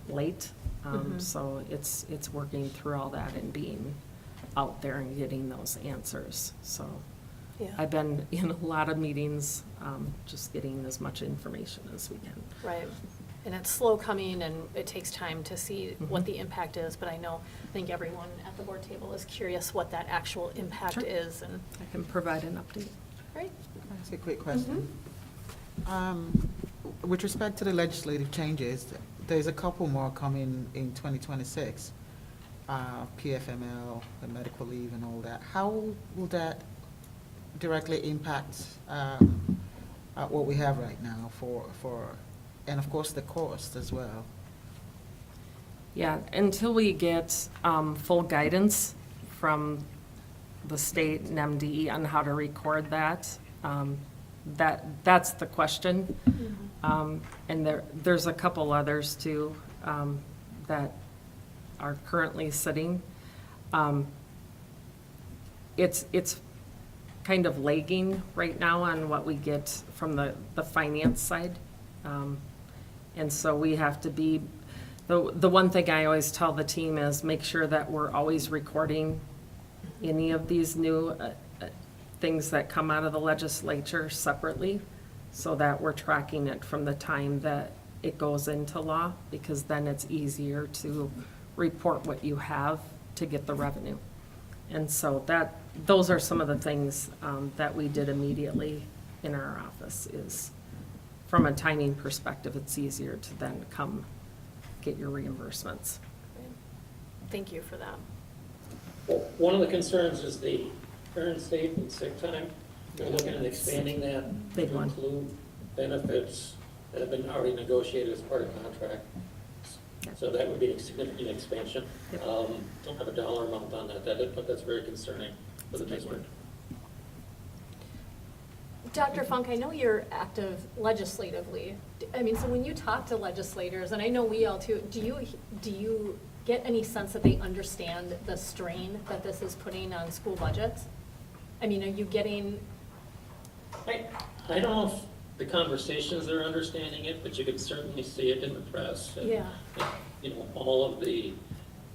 late. Mhm. So it's working through all that and being out there and getting those answers. So Yeah. I've been in a lot of meetings, just getting as much information as we can. Right. And it's slow coming, and it takes time to see what the impact is, but I think everyone at the board table is curious what that actual impact Sure. is, and. I can provide an update. Great. That's a quick question. With respect to the legislative changes, there's a couple more coming in 2026. PFML, the medical leave and all that. How will that directly impact what we have right now and of course the cost as well? Yeah, until we get full guidance from the state and MDE on how to record that, that's the question. And there's a couple others too that are currently sitting. It's kind of lagging right now on what we get from the finance side. And so we have to be, the one thing I always tell the team is make sure that we're always recording any of these new things that come out of the legislature separately, so that we're tracking it from the time that it goes into law, because then it's easier to report what you have to get the revenue. And so those are some of the things that we did immediately in our office. Is from a timing perspective, it's easier to then come get your reimbursements. Thank you for that. Well, one of the concerns is the parent safe and sick time. We're looking at expanding that Big to one. include benefits that have been already negotiated as part of contract. So that would be a significant expansion. Don't have a dollar amount on that, but that's very concerning for the district. Dr. Funk, I know you're active legislatively. I mean, so when you talk to legislators, and I know we all too, do you get any sense that they understand the strain that this is putting on school budgets? I mean, are you getting? I don't know if the conversations are understanding it, but you can certainly see it in the press. And, Yeah. you know, all of the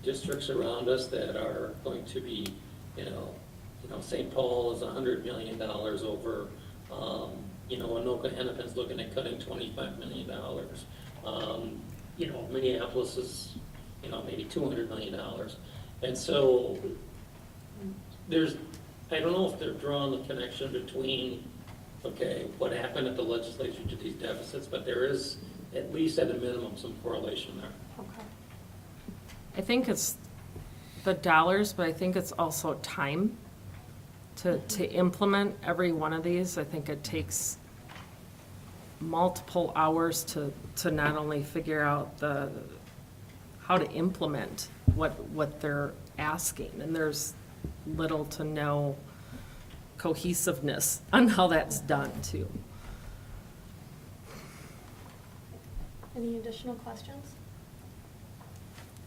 districts around us that are going to be, St. Paul is $100 million over, Anoka Hennepin's looking at cutting $25 million. Minneapolis is, maybe $200 million. And so I don't know if they're drawing the connection between, okay, what happened at the legislature to these deficits, but there is, at least at a minimum, some correlation there. Okay. I think it's the dollars, but I think it's also time to implement every one of these. I think it takes multiple hours to not only figure out how to implement what they're asking, and there's little to no cohesiveness on how that's done too. Any additional questions?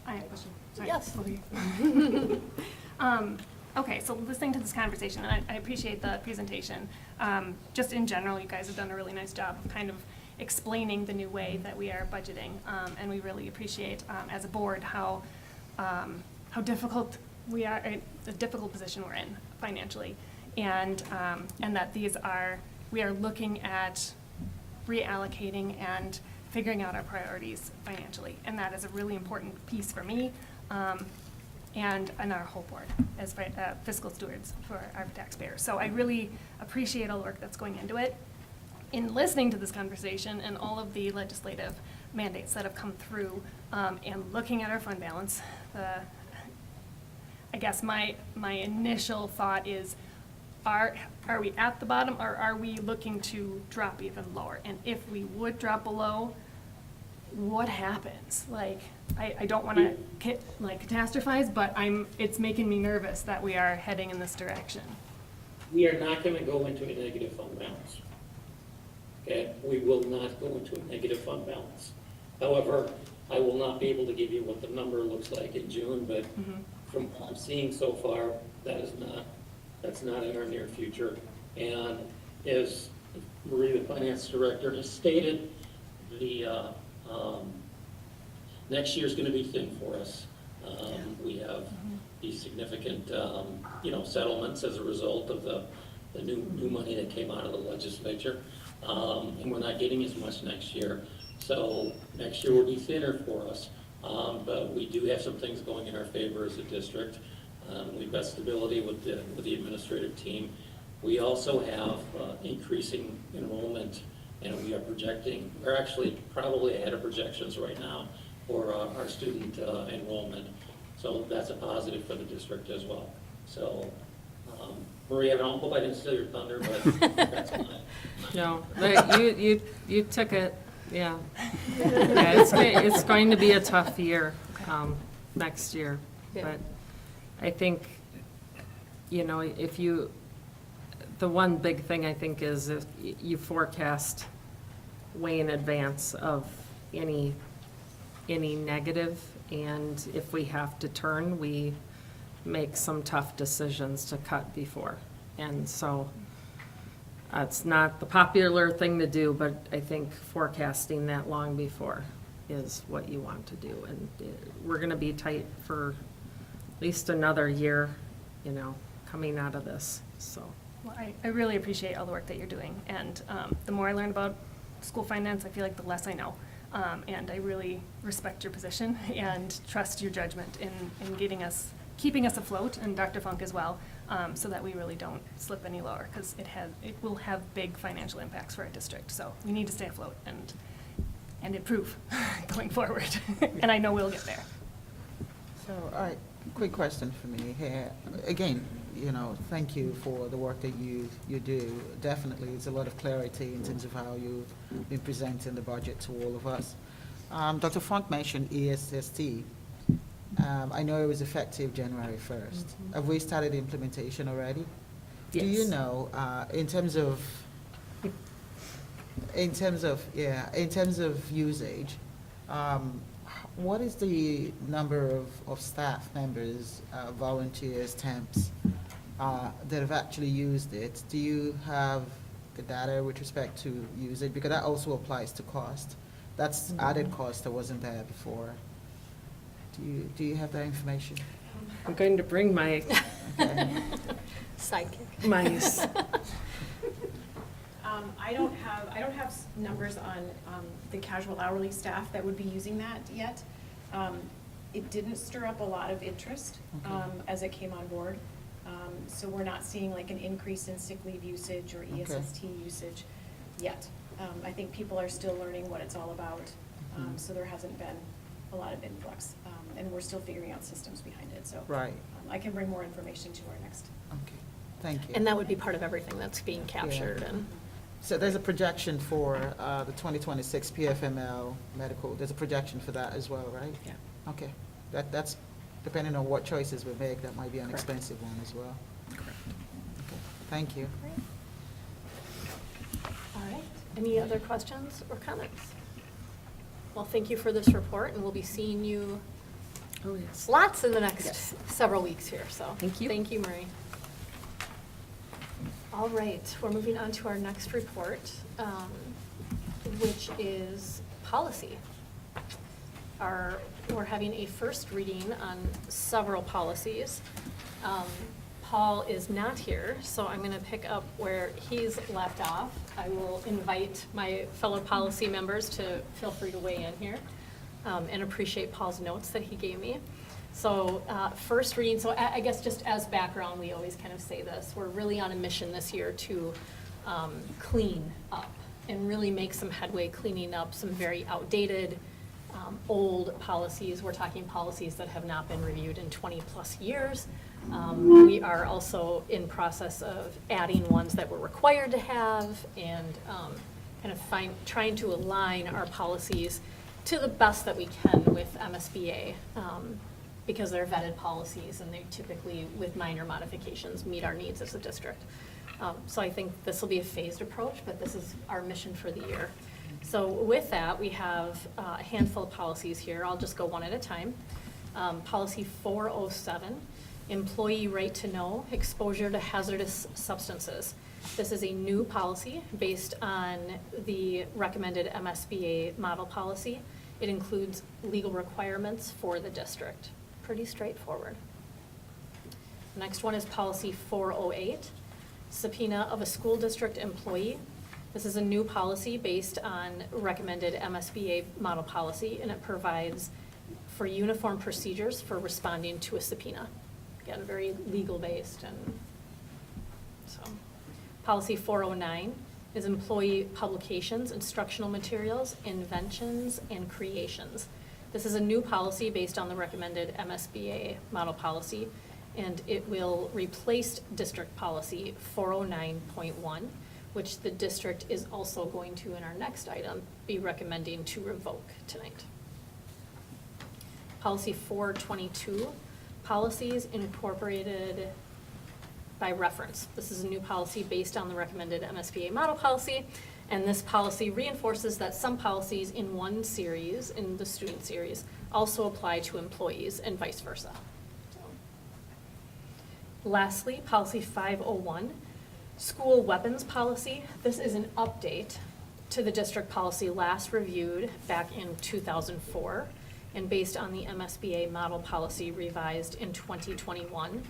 I have a question. Sorry. Yes. Over here. Okay, so listening to this conversation, and I appreciate the presentation. Just in general, you guys have done a really nice job of kind of explaining the new way that we are budgeting, and we really appreciate, as a board, how difficult we are, the difficult position we're in financially, and that we are looking at reallocating and figuring out our priorities financially, and that is a really important piece for me. and our whole board as fiscal stewards for our taxpayers. So I really appreciate all the work that's going into it. In listening to this conversation and all of the legislative mandates that have come through, and looking at our fund balance, I guess my initial thought is, are we at the bottom, or are we looking to drop even lower? And if we would drop below, what happens? Like, I don't want to catastrophize, but it's making me nervous that we are heading in this direction. We are not going to go into a negative fund balance. Okay, we will not go into a negative fund balance. However, I will not be able to give you what the number looks like in June, but from what I'm seeing so far, that's not in our near future. And as Marie, the finance director, has stated, the next year is going to be thin for us. We have these significant, settlements as a result of the new money that came out of the legislature. And we're not getting as much next year. So next year will be thinner for us. But we do have some things going in our favor as a district. We've got stability with the administrative team. We also have increasing enrollment, and we are projecting, we're actually probably ahead of projections right now for our student enrollment. So that's a positive for the district as well. So, Maria, I don't hope I didn't steal your thunder, but that's mine. No, you took it, yeah. Yeah, it's going to be a tough year next year. But I think, the one big thing I think is if you forecast way in advance of any negative, and if we have to turn, we make some tough decisions to cut before. And so it's not the popular thing to do, but I think forecasting that long before is what you want to do. And we're going to be tight for at least another year, coming out of this, so. Well, I really appreciate all the work that you're doing, and the more I learn about school finance, I feel like the less I know. And I really respect your position and trust your judgment in keeping us afloat, and Dr. Funk as well, so that we really don't slip any lower, because it will have big financial impacts for our district. So we need to stay afloat and improve going forward, and I know we'll get there. So, all right, quick question for me here. Again, thank you for the work that you do. Definitely, it's a lot of clarity in terms of how you've been presenting the budget to all of us. Dr. Funk mentioned ESST. I know it was effective January 1st. Have we started the implementation already? Yes. Do you know, in terms of usage, what is the number of staff members, volunteers, temps, that have actually used it? Do you have the data with respect to usage? Because that also applies to cost. That's added cost that wasn't there before. Do you have that information? I'm going to bring my Sidekick. mice. I don't have numbers on the casual hourly staff that would be using that yet. It didn't stir up a lot of interest as it came on board. So we're not seeing like an increase in sick leave usage or ESST usage yet. I think people are still learning what it's all about. So there hasn't been a lot of influx. And we're still figuring out systems behind it. So I can bring more information to our next. Okay, thank you. And that would be part of everything that's being captured. Yeah. And So there's a projection for the 2026 PFML medical. There's a projection for that as well, right? Yeah. Okay. That's depending on what choices we make, that might be an expensive one as well. Correct. Okay. Thank you. All right. Any other questions or comments? Well, thank you for this report, and we'll be seeing you lots in the next several weeks here. So Thank you. Thank you, Marie. All right, we're moving on to our next report, which is policy. We're having a first reading on several policies. Paul is not here, so I'm going to pick up where he's left off. I will invite my fellow policy members to feel free to weigh in here, and appreciate Paul's notes that he gave me. So first reading, so I guess just as background, we always kind of say this, we're really on a mission this year to clean up and really make some headway cleaning up some very outdated, old policies. We're talking policies that have not been reviewed in 20-plus years. We are also in process of adding ones that we're required to have and kind of trying to align our policies to the best that we can with MSBA, because they're vetted policies and they typically, with minor modifications, meet our needs as a district. So I think this will be a phased approach, but this is our mission for the year. So with that, we have a handful of policies here. I'll just go one at a time. Policy 407, employee right to know, exposure to hazardous substances. This is a new policy based on the recommended MSBA model policy. It includes legal requirements for the district. Pretty straightforward. The next one is policy 408, subpoena of a school district employee. This is a new policy based on recommended MSBA model policy, and it provides for uniform procedures for responding to a subpoena. Again, very legal based. And so policy 409 is employee publications, instructional materials, inventions, and creations. This is a new policy based on the recommended MSBA model policy, and it will replace district policy 409.1, which the district is also going to, in our next item, be recommending to revoke tonight. Policy 422, policies incorporated by reference. This is a new policy based on the recommended MSBA model policy, and this policy reinforces that some policies in one series, in the student series, also apply to employees and vice versa. Lastly, policy 501, school weapons policy. This is an update to the district policy last reviewed back in 2004 and based on the MSBA model policy revised in 2021.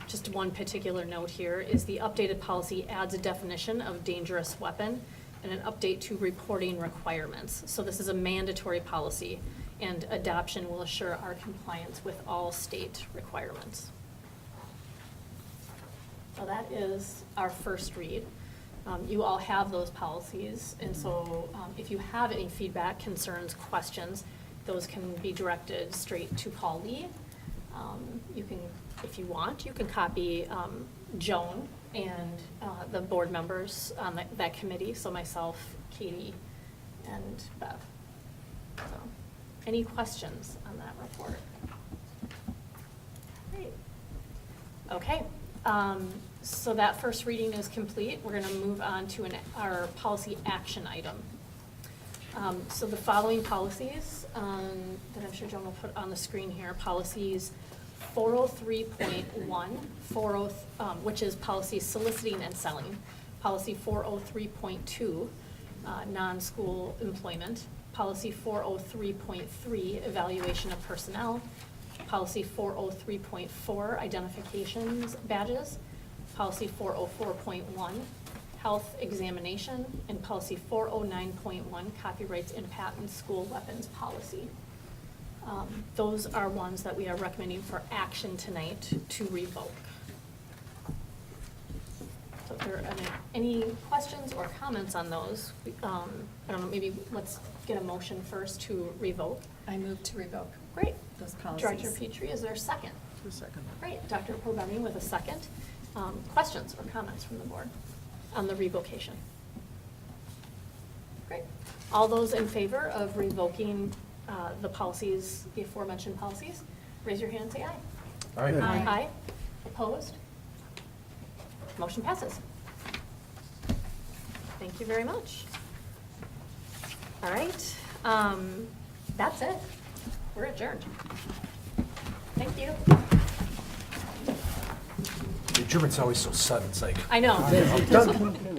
Just one particular note here is the updated policy adds a definition of dangerous weapon and an update to reporting requirements. So this is a mandatory policy, and adoption will assure our compliance with all state requirements. So that is our first read. You all have those policies, and so if you have any feedback, concerns, questions, those can be directed straight to Paul Lee. You can, if you want, you can copy Joan and the board members on that committee, so myself, Katie, and Bev. So, any questions on that report? Great. Okay. So that first reading is complete. We're going to move on to our policy action item. So the following policies that I'm sure Joan will put on the screen here, policies 403.1, which is policy soliciting and selling, policy 403.2, non-school employment, policy 403.3, evaluation of personnel, policy 403.4, identifications badges, policy 404.1, health examination, and policy 409.1, copyrights and patents school weapons policy. Those are ones that we are recommending for action tonight to revoke. So if there are any questions or comments on those, I don't know, maybe let's get a motion first to revoke. I move to revoke. Great. Those policies. Director Petrie, is there a second? A second. Great. Dr. Probeni with a second. Questions or comments from the board on the revocation? Great. All those in favor of revoking the policies, the aforementioned policies, raise your hand and say aye. Aye. Aye. Aye. Opposed? Motion passes. Thank you very much. All right. That's it. We're adjourned. Thank you. The adjournment's always so sudden, it's like. I know. I'm done.